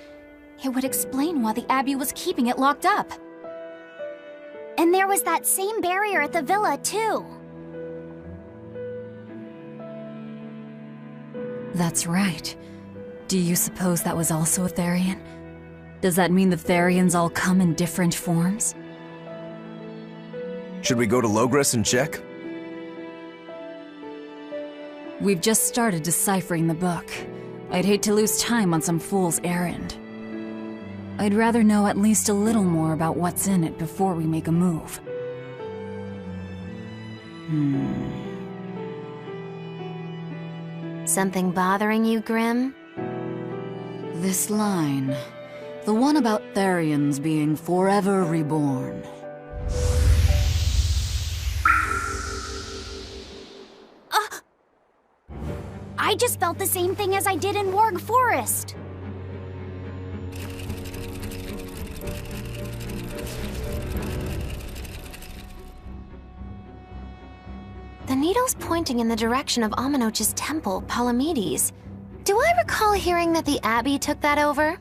S10: it would explain why the Abbey was keeping it locked up.
S3: And there was that same barrier at the villa, too.
S5: That's right. Do you suppose that was also a Therian? Does that mean the Therians all come in different forms?
S7: Should we go to Logres and check?
S5: We've just started deciphering the book. I'd hate to lose time on some fool's errand. I'd rather know at least a little more about what's in it before we make a move.
S1: Something bothering you, Grim?
S13: This line. The one about Therians being forever reborn.
S3: I just felt the same thing as I did in Warg Forest.
S1: The needle's pointing in the direction of Aminoch's temple, Palamedes. Do I recall hearing that the Abbey took that over?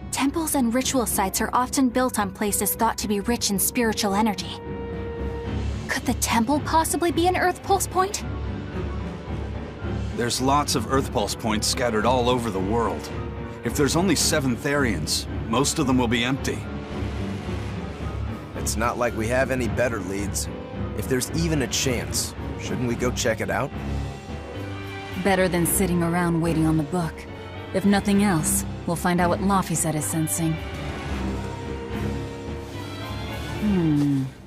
S10: Temples and ritual sites are often built on places thought to be rich in spiritual energy. Could the temple possibly be an Earth Pulse point?
S6: There's lots of Earth Pulse points scattered all over the world. If there's only 7 Therians, most of them will be empty.
S7: It's not like we have any better leads. If there's even a chance, shouldn't we go check it out?
S5: Better than sitting around waiting on the book. If nothing else, we'll find out what Laphicet is sensing.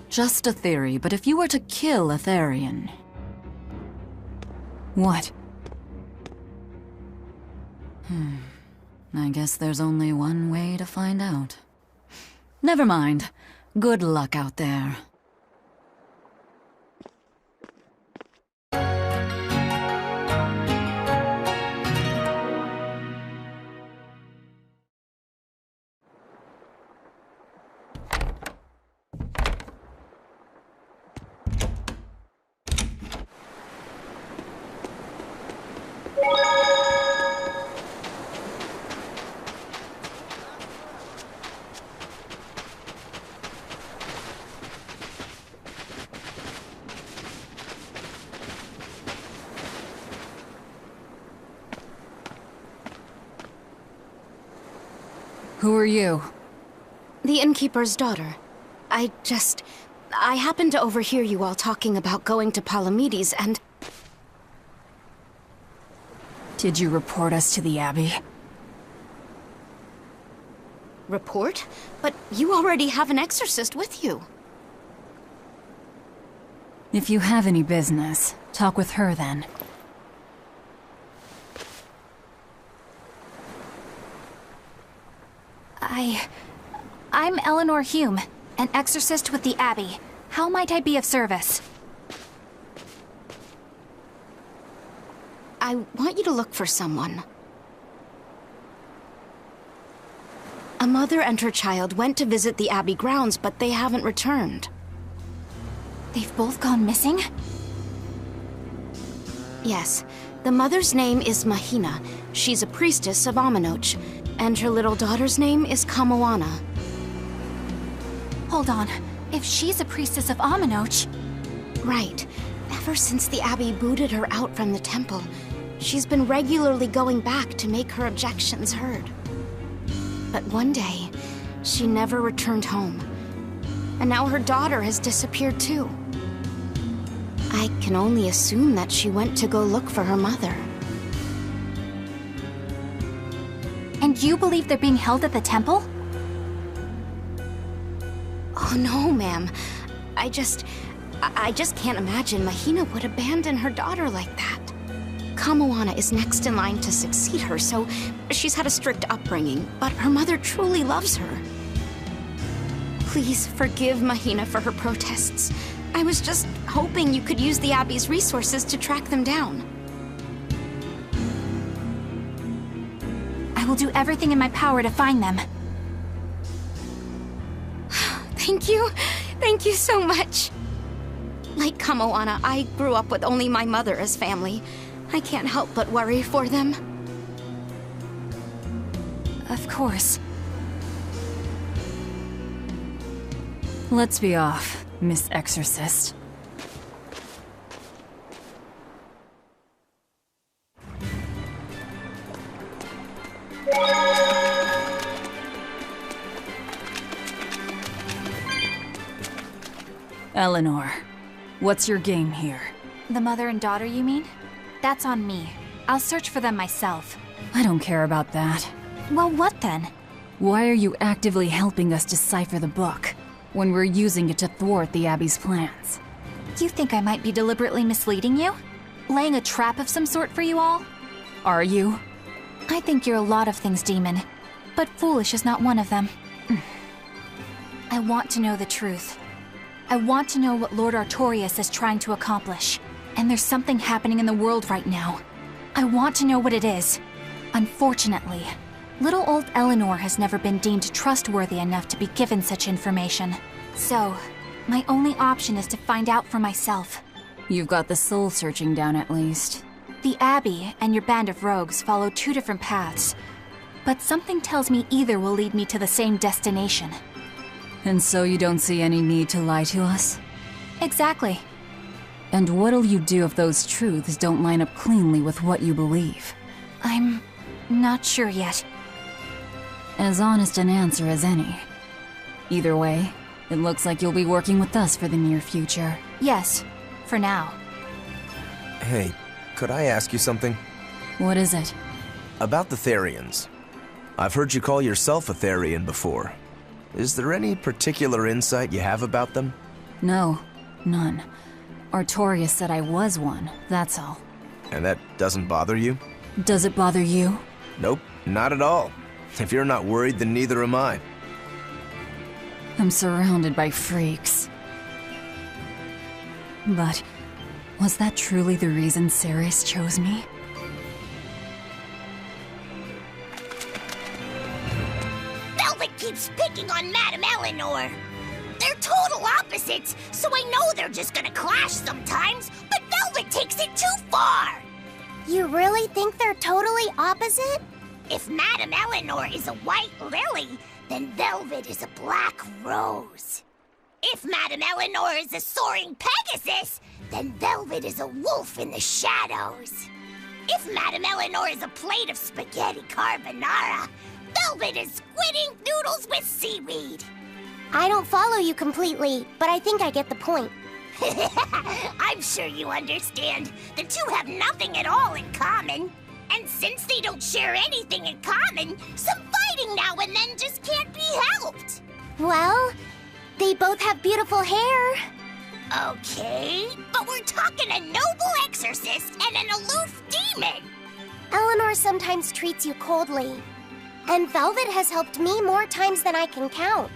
S5: Just a theory, but if you were to kill a Therian... What? I guess there's only one way to find out. Never mind. Good luck out there. Who are you?
S14: The innkeeper's daughter. I happened to overhear you all talking about going to Palamedes, and...
S5: Did you report us to the Abbey?
S14: Report? But you already have an exorcist with you.
S5: If you have any business, talk with her then.
S10: I'm Eleanor Hume, an exorcist with the Abbey. How might I be of service?
S14: I want you to look for someone. A mother and her child went to visit the Abbey grounds, but they haven't returned.
S10: They've both gone missing?
S14: Yes. The mother's name is Mahina. She's a priestess of Aminoch. And her little daughter's name is Kamoana.
S10: Hold on. If she's a priestess of Aminoch...
S14: Right. Ever since the Abbey booted her out from the temple, she's been regularly going back to make her objections heard. But one day, she never returned home. And now her daughter has disappeared too. I can only assume that she went to go look for her mother.
S10: And you believe they're being held at the temple?
S14: Oh no, ma'am. I just can't imagine Mahina would abandon her daughter like that. Kamoana is next in line to succeed her, so she's had a strict upbringing, but her mother truly loves her. Please forgive Mahina for her protests. I was just hoping you could use the Abbey's resources to track them down.
S10: I will do everything in my power to find them.
S14: Thank you. Thank you so much. Like Kamoana, I grew up with only my mother as family. I can't help but worry for them.
S10: Of course.
S5: Let's be off, Miss Exorcist. Eleanor, what's your game here?
S10: The mother and daughter, you mean? That's on me. I'll search for them myself.
S5: I don't care about that.
S10: Well, what then?
S5: Why are you actively helping us decipher the book, when we're using it to thwart the Abbey's plans?
S10: You think I might be deliberately misleading you? Laying a trap of some sort for you all?
S5: Are you?
S10: I think you're a lot of things, Demon. But foolish is not one of them. I want to know the truth. I want to know what Lord Artorias is trying to accomplish. And there's something happening in the world right now. I want to know what it is. Unfortunately, little old Eleanor has never been deemed trustworthy enough to be given such information. So, my only option is to find out for myself.
S5: You've got the soul searching down at least.
S10: The Abbey and your band of rogues follow two different paths. But something tells me either will lead me to the same destination.
S5: And so you don't see any need to lie to us?
S10: Exactly.
S5: And what'll you do if those truths don't line up cleanly with what you believe?
S10: I'm not sure yet.
S5: As honest an answer as any. Either way, it looks like you'll be working with us for the near future.
S10: Yes, for now.
S7: Hey, could I ask you something?
S5: What is it?
S7: About the Therians. I've heard you call yourself a Therian before. Is there any particular insight you have about them?
S5: No, none. Artorias said I was one, that's all.
S7: And that doesn't bother you?
S5: Does it bother you?
S7: Nope, not at all. If you're not worried, then neither am I.
S5: I'm surrounded by freaks. But was that truly the reason Ceres chose me?
S3: Velvet keeps picking on Madame Eleanor. They're total opposites, so I know they're just gonna clash sometimes, but Velvet takes it too far! You really think they're totally opposite? If Madame Eleanor is a white lily, then Velvet is a black rose. If Madame Eleanor is a soaring Pegasus, then Velvet is a wolf in the shadows. If Madame Eleanor is a plate of spaghetti carbonara, Velvet is squid ink noodles with seaweed. I don't follow you completely, but I think I get the point. I'm sure you understand. The two have nothing at all in common. And since they don't share anything in common, some fighting now and then just can't be helped. Well, they both have beautiful hair. Okay, but we're talking a noble exorcist and an aloof demon. Eleanor sometimes treats you coldly. And Velvet has helped me more times than I can count.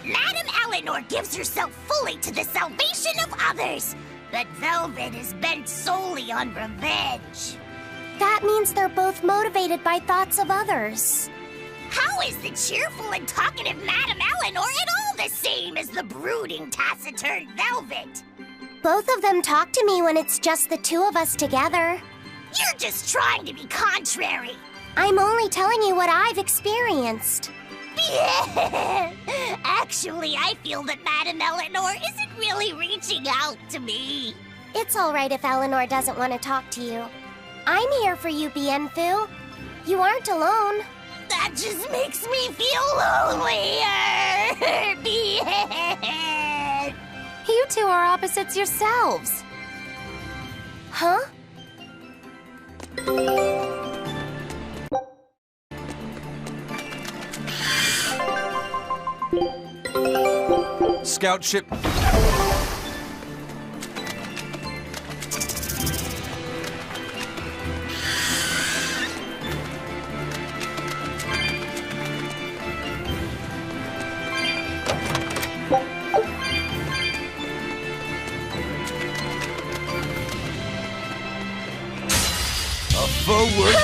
S3: Madame Eleanor gives herself fully to the salvation of others, but Velvet is bent solely on revenge. That means they're both motivated by thoughts of others. How is the cheerful and talkative Madame Eleanor at all the same as the brooding, taciturn Velvet? Both of them talk to me when it's just the two of us together. You're just trying to be contrary. I'm only telling you what I've experienced. Actually, I feel that Madame Eleanor isn't really reaching out to me. It's all right if Eleanor doesn't want to talk to you. I'm here for you, Bienfu. You aren't alone. That just makes me feel lonelier. Bien.
S1: You two are opposites yourselves.
S3: Huh?
S6: Scout ship.
S15: Forward!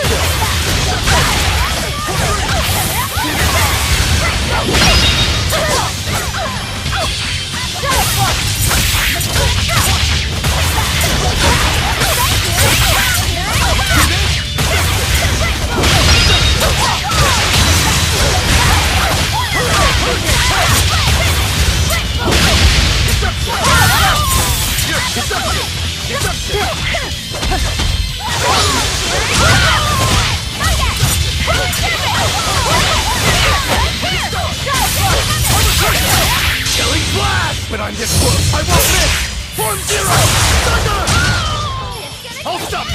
S15: Killing blast! But I'm this close, I won't miss! Form zero! Thunder! I'll stop!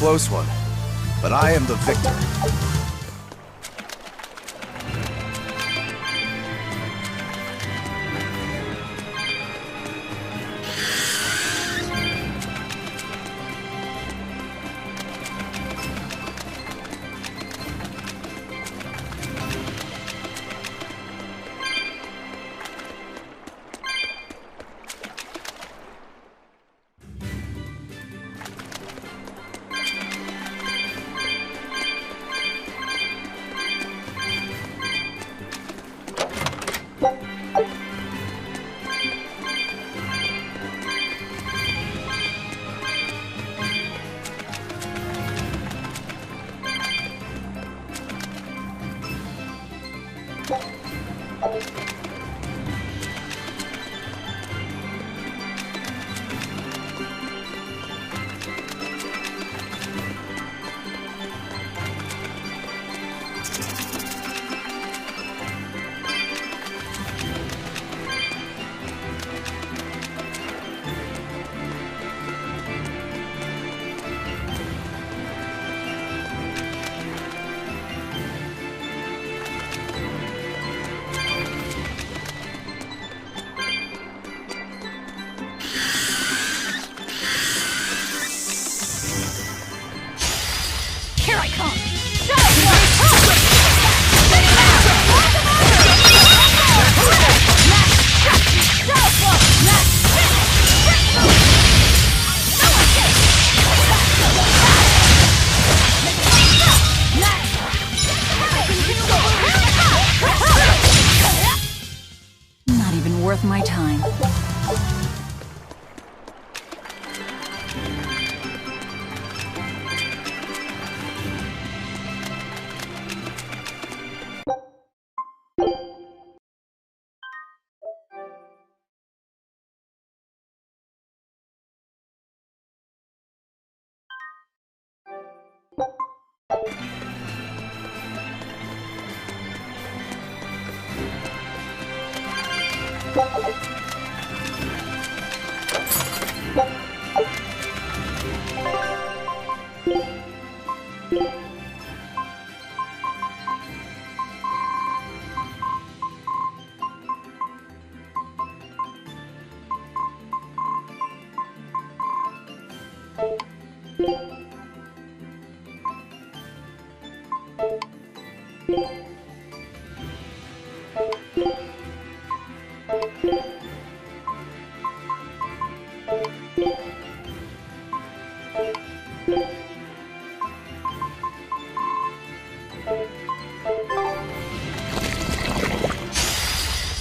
S7: close one, but I am the victor.
S5: Not even worth my time.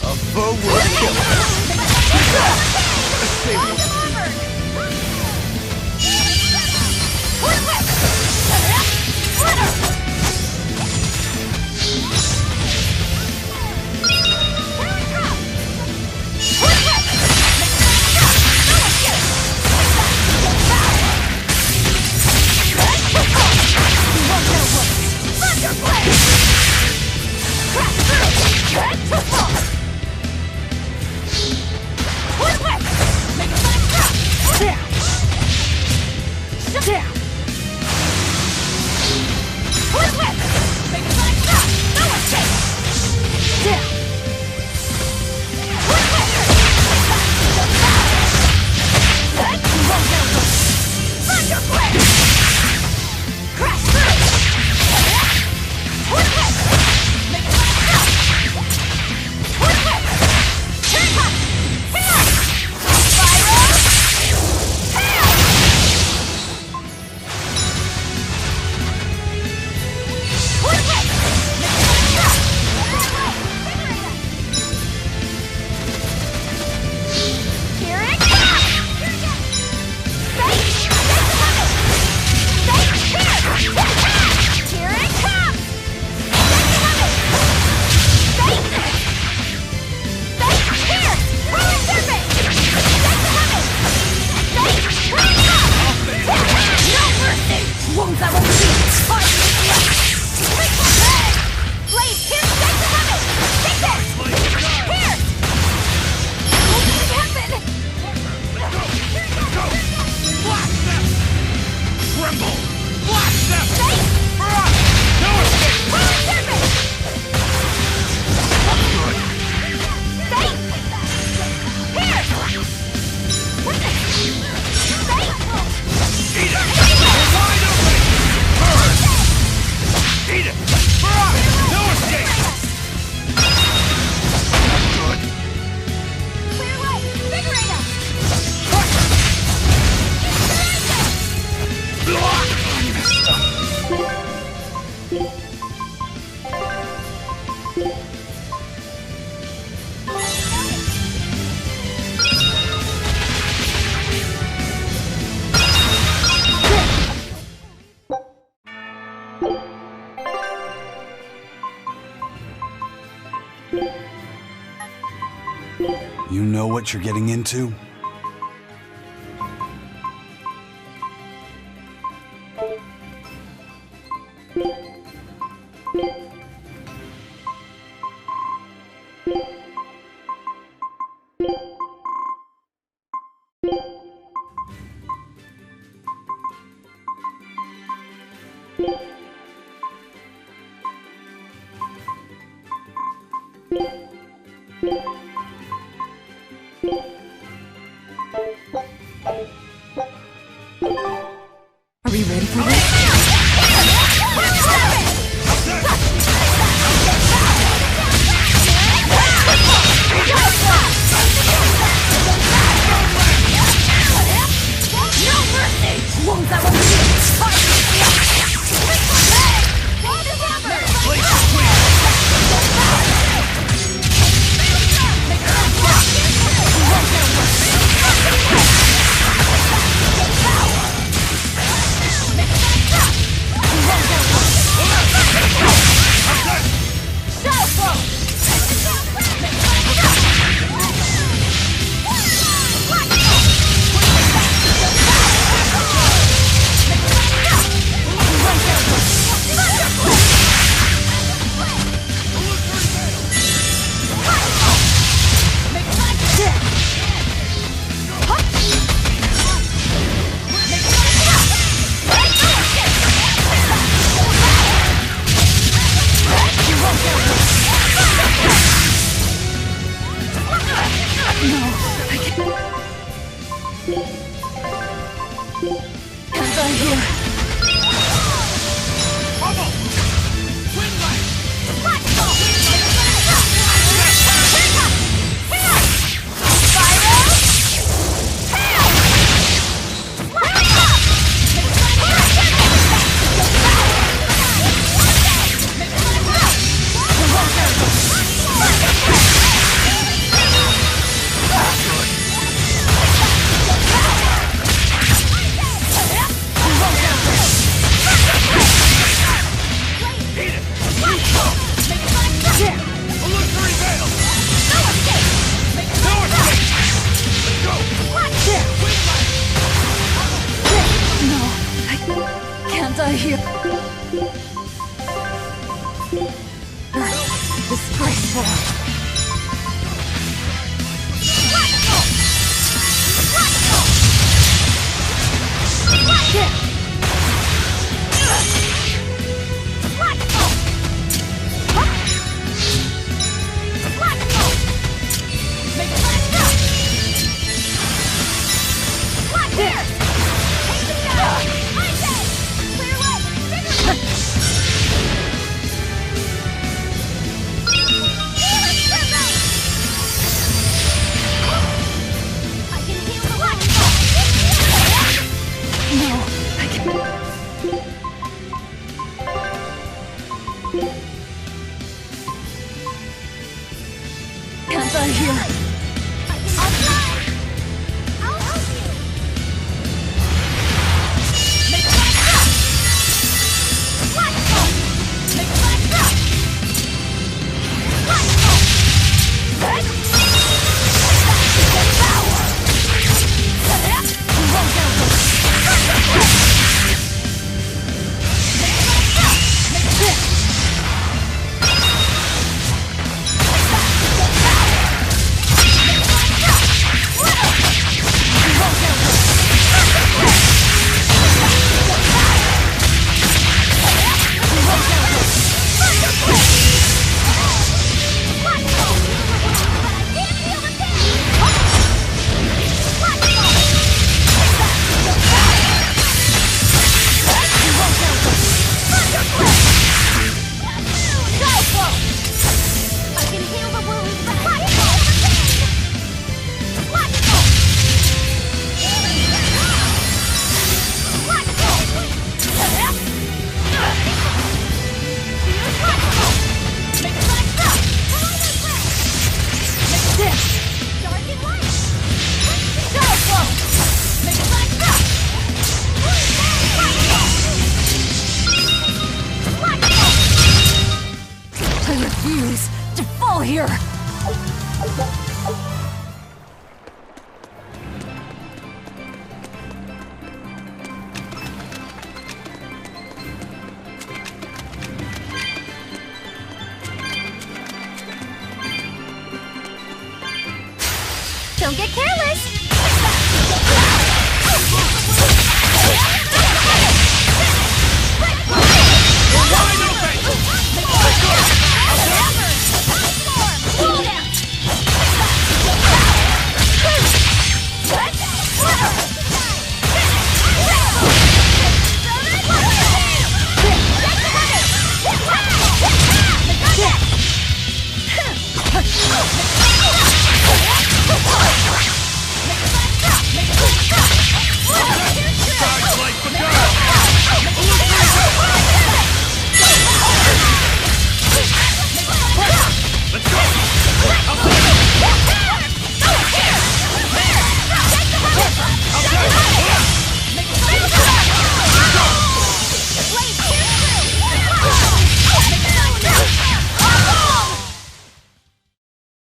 S15: A foe will kill
S16: Make a
S6: You know what you're getting into?
S5: Are we ready for this? here!
S1: Don't get careless!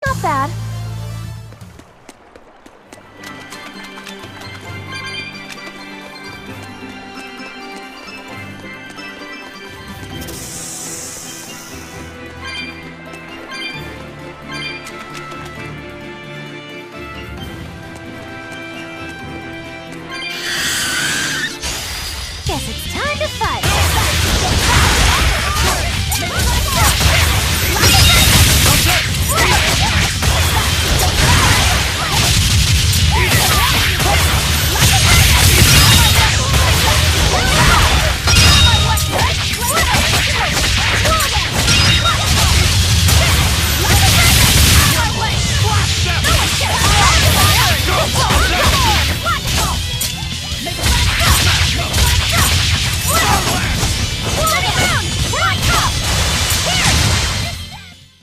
S3: Not bad.
S1: Guess it's time to fight!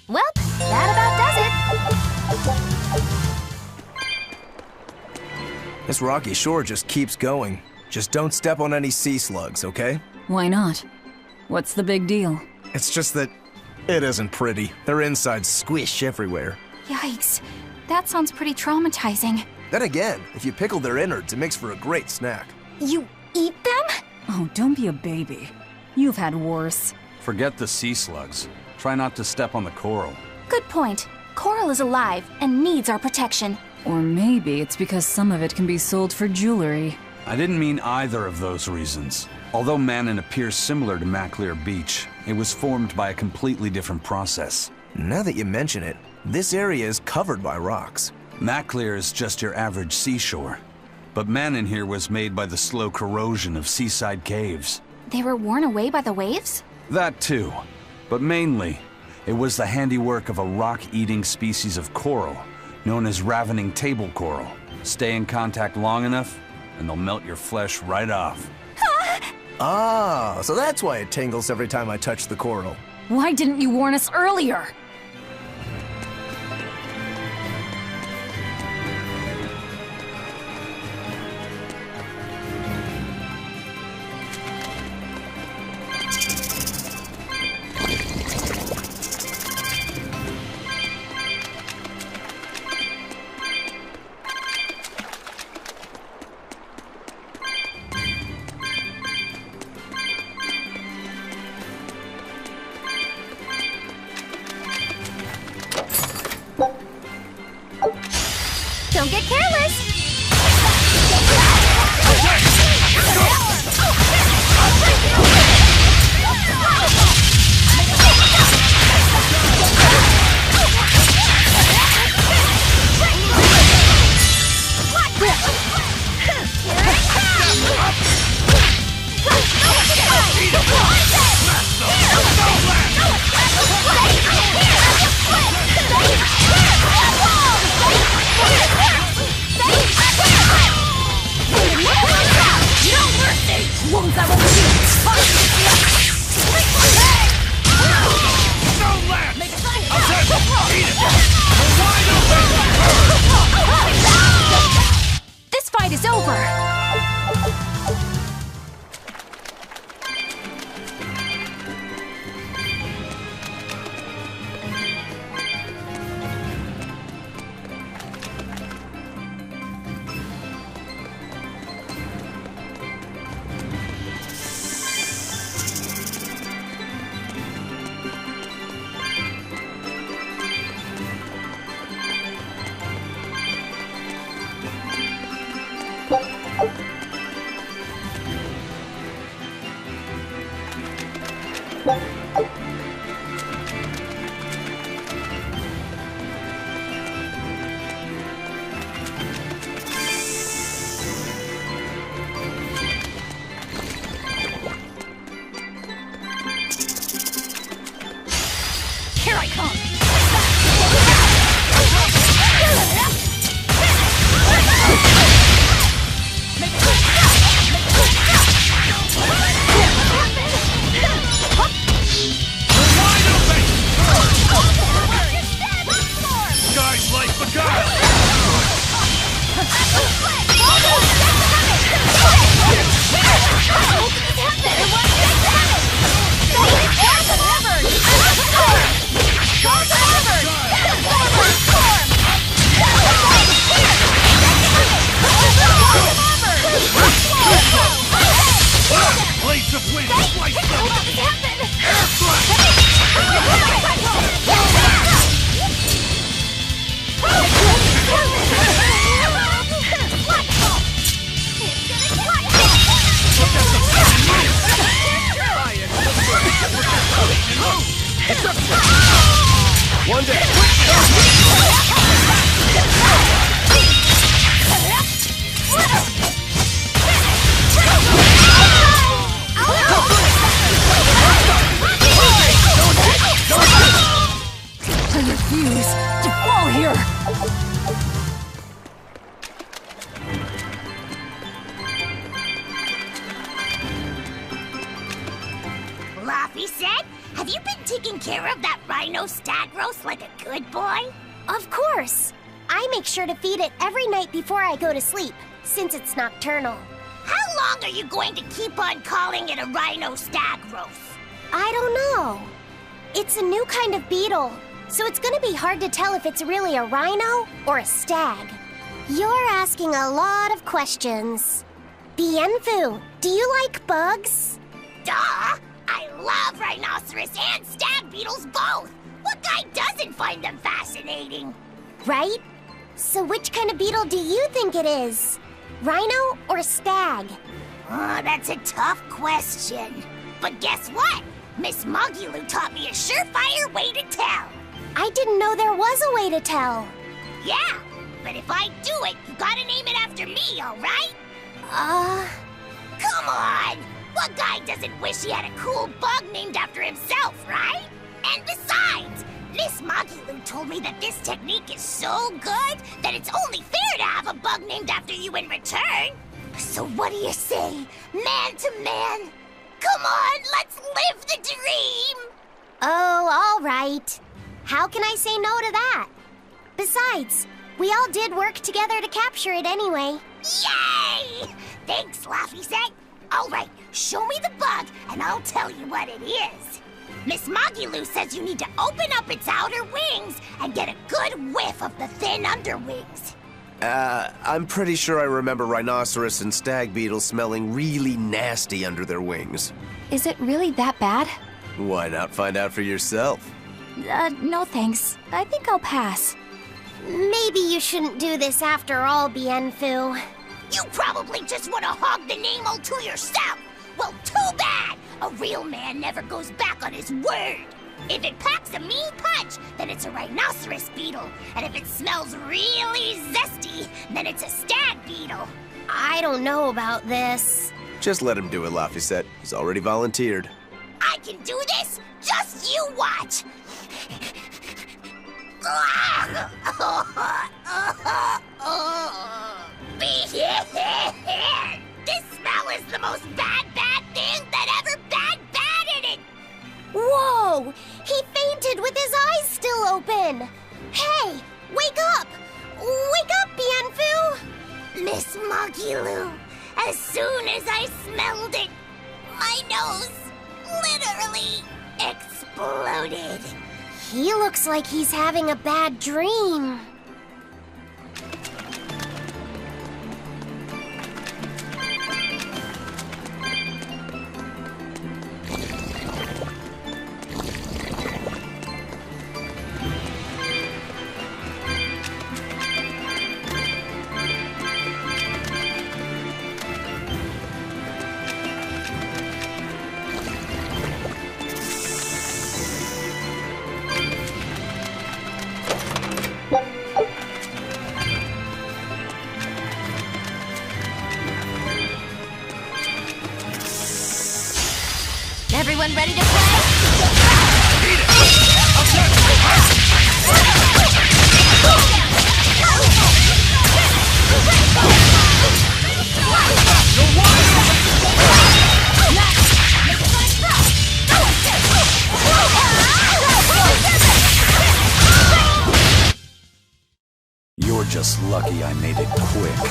S1: Well, that about does it.
S7: This rocky shore just keeps going. Just don't step on any sea slugs, okay?
S5: Why not? What's the big deal?
S7: It's just that it isn't pretty. Their insides squish everywhere.
S10: Yikes. That sounds pretty traumatizing.
S7: Then again, if you pickle their innards, it makes for a great snack.
S10: You eat them?
S5: Oh, don't be a baby. You've had worse.
S11: Forget the sea slugs. Try not to step on the coral.
S10: Good point. Coral is alive and needs our protection.
S5: Or maybe it's because some of it can be sold for jewelry.
S11: I didn't mean either of those reasons. Although Manon appears similar to Maclear Beach, it was formed by a completely different process.
S7: Now that you mention it, this area is covered by rocks.
S11: Maclear is just your average seashore. But Manon here was made by the slow corrosion of seaside caves.
S10: They were worn away by the waves?
S11: That too. But mainly, it was the handiwork of a rock-eating species of coral, known as ravening table coral. Stay in contact long enough, and they'll melt your flesh right off.
S7: Ah, so that's why it tingles every time I touch the coral.
S5: Why didn't you warn us earlier?
S15: One day.
S5: I refuse to fall here!
S16: Laffy said, have you been taking care of that rhino stag roast like a good boy?
S3: Of course. I make sure to feed it every night before I go to sleep, since it's nocturnal.
S16: How long are you going to keep on calling it a rhino stag roast?
S3: I don't know. It's a new kind of beetle, so it's gonna be hard to tell if it's really a rhino or a stag. You're asking a lot of questions. Bienfu, do you like bugs?
S16: Duh! I love rhinoceros and stag beetles both! What guy doesn't find them fascinating?
S3: Right? So which kind of beetle do you think it is? Rhino or stag?
S16: Oh, that's a tough question. But guess what? Miss Mogulu taught me a surefire way to tell.
S3: I didn't know there was a way to tell.
S16: Yeah, but if I do it, you gotta name it after me, alright? Come on! What guy doesn't wish he had a cool bug named after himself, right? And besides, Miss Mogulu told me that this technique is so good that it's only fair to have a bug named after you in return. So what do you say, man to man? Come on, let's live the dream!
S3: Oh, all right. How can I say no to that? Besides, we all did work together to capture it anyway.
S16: Yay! Thanks, Laffy Set. All right, show me the bug, and I'll tell you what it is. Miss Mogulu says you need to open up its outer wings and get a good whiff of the thin underwings.
S7: I'm pretty sure I remember rhinoceros and stag beetles smelling really nasty under their wings.
S10: Is it really that bad?
S7: Why not find out for yourself?
S10: No thanks. I think I'll pass.
S3: Maybe you shouldn't do this after all, Bienfu.
S16: You probably just want to hog the name all to yourself. Well, too bad. A real man never goes back on his word. If it packs a mean punch, then it's a rhinoceros beetle. And if it smells really zesty, then it's a stag beetle.
S3: I don't know about this.
S7: Just let him do it, Laffy. He's already volunteered.
S16: I can do this. Just you watch. This smell is the most bad thing that ever bad-batted it.
S3: Whoa! He fainted with his eyes still open. Hey, wake up! Wake up, Bienfu!
S16: Miss Mogulu, as soon as I smelled it, my nose literally exploded.
S3: He looks like he's having a bad dream.
S1: Everyone ready to play?
S11: You're just lucky I made it quick.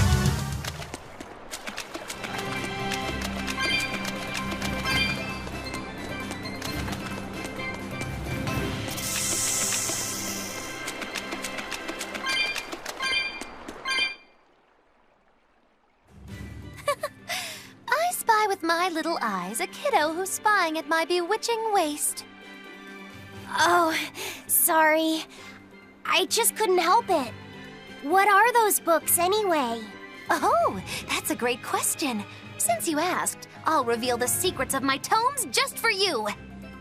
S1: My little eyes, a kiddo who's spying at my bewitching waist.
S3: Oh, sorry. I just couldn't help it. What are those books anyway?
S1: Oh, that's a great question. Since you asked, I'll reveal the secrets of my tomes just for you.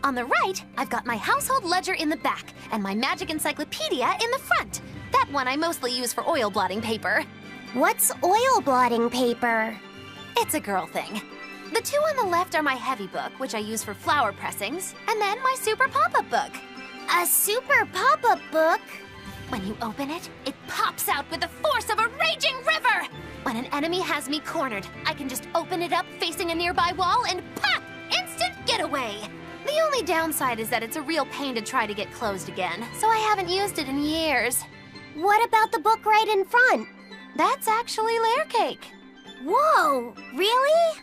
S1: On the right, I've got my household ledger in the back and my magic encyclopedia in the front. That one I mostly use for oil blotting paper.
S3: What's oil blotting paper?
S1: It's a girl thing. The two on the left are my heavy book, which I use for flower pressings, and then my super pop-up book.
S3: A super pop-up book?
S1: When you open it, it pops out with the force of a raging river! When an enemy has me cornered, I can just open it up facing a nearby wall and pop! Instant getaway! The only downside is that it's a real pain to try to get closed again, so I haven't used it in years.
S3: What about the book right in front?
S1: That's actually layer cake.
S3: Whoa, really?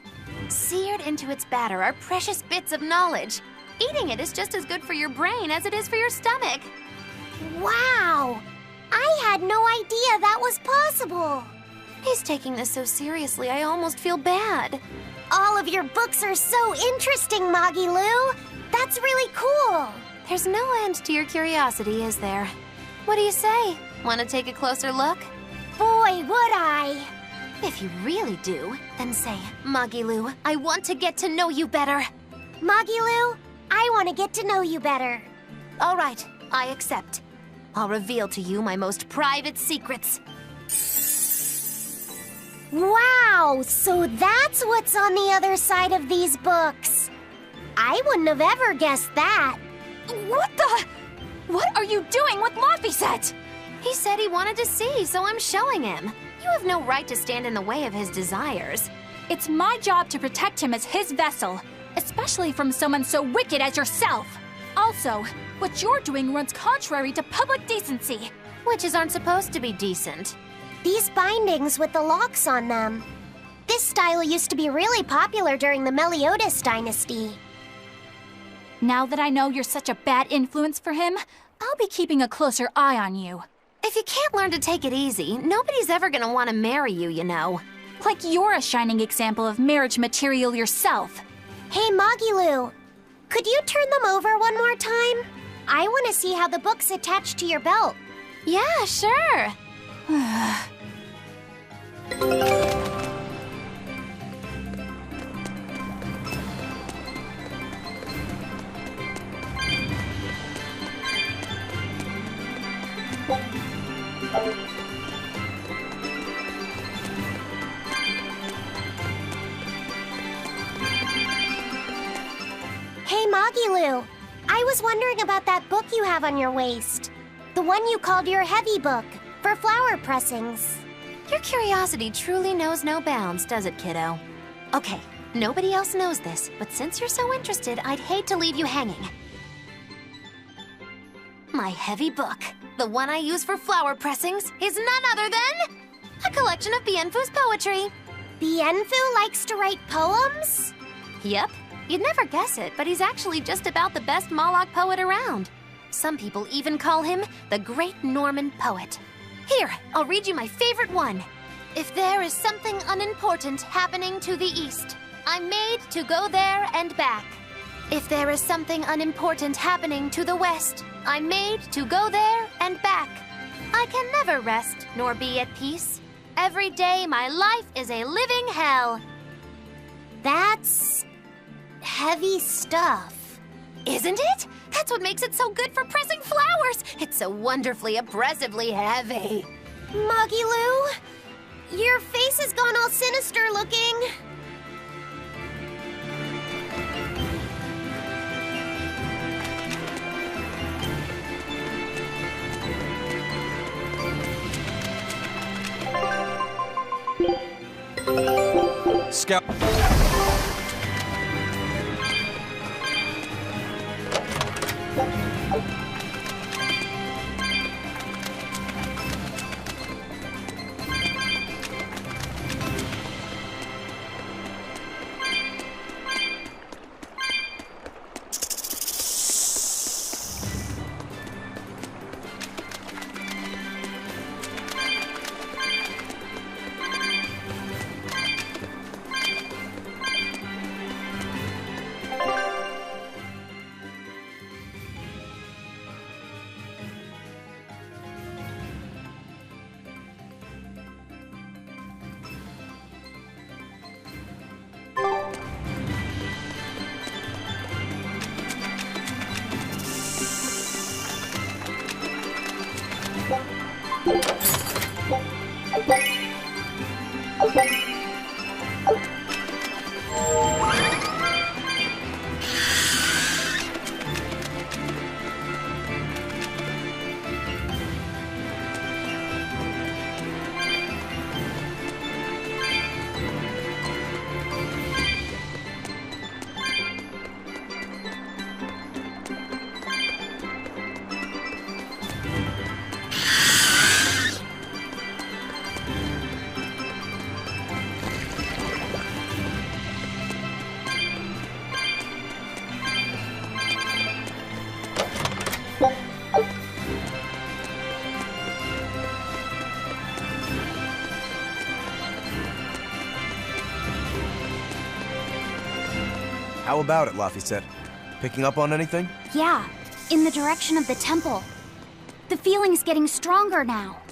S1: Seared into its batter are precious bits of knowledge. Eating it is just as good for your brain as it is for your stomach.
S3: Wow! I had no idea that was possible.
S1: He's taking this so seriously, I almost feel bad.
S3: All of your books are so interesting, Magilu. That's really cool.
S1: There's no end to your curiosity, is there? What do you say? Want to take a closer look?
S3: Boy, would I.
S1: If you really do, then say, Magilu, I want to get to know you better.
S3: Magilu, I want to get to know you better.
S1: All right, I accept. I'll reveal to you my most private secrets.
S3: Wow, so that's what's on the other side of these books. I wouldn't have ever guessed that.
S10: What the? What are you doing with Laphicet?
S1: He said he wanted to see, so I'm showing him. You have no right to stand in the way of his desires.
S10: It's my job to protect him as his vessel, especially from someone so wicked as yourself. Also, what you're doing runs contrary to public decency.
S1: Witches aren't supposed to be decent.
S3: These bindings with the locks on them. This style used to be really popular during the Meliodas dynasty.
S10: Now that I know you're such a bad influence for him, I'll be keeping a closer eye on you.
S1: If you can't learn to take it easy, nobody's ever gonna want to marry you, you know.
S10: Like you're a shining example of marriage material yourself.
S3: Hey, Magilu, could you turn them over one more time? I want to see how the books attach to your belt.
S1: Yeah, sure.
S3: Hey, Magilu, I was wondering about that book you have on your waist. The one you called your heavy book, for flower pressings.
S1: Your curiosity truly knows no bounds, does it, kiddo? Okay, nobody else knows this, but since you're so interested, I'd hate to leave you hanging. My heavy book, the one I use for flower pressings, is none other than a collection of Bienfu's poetry.
S3: Bienfu likes to write poems?
S1: Yep. You'd never guess it, but he's actually just about the best Moloch poet around. Some people even call him the Great Norman Poet. Here, I'll read you my favorite one. If there is something unimportant happening to the east, I'm made to go there and back. If there is something unimportant happening to the west, I'm made to go there and back. I can never rest nor be at peace. Every day my life is a living hell.
S3: That's heavy stuff.
S1: Isn't it? That's what makes it so good for pressing flowers. It's so wonderfully, oppressively heavy.
S3: Magilu, your face has gone all sinister looking.
S11: Scout.
S7: How about it, Laphicet? Picking up on anything?
S10: Yeah, in the direction of the temple. The feeling's getting stronger now.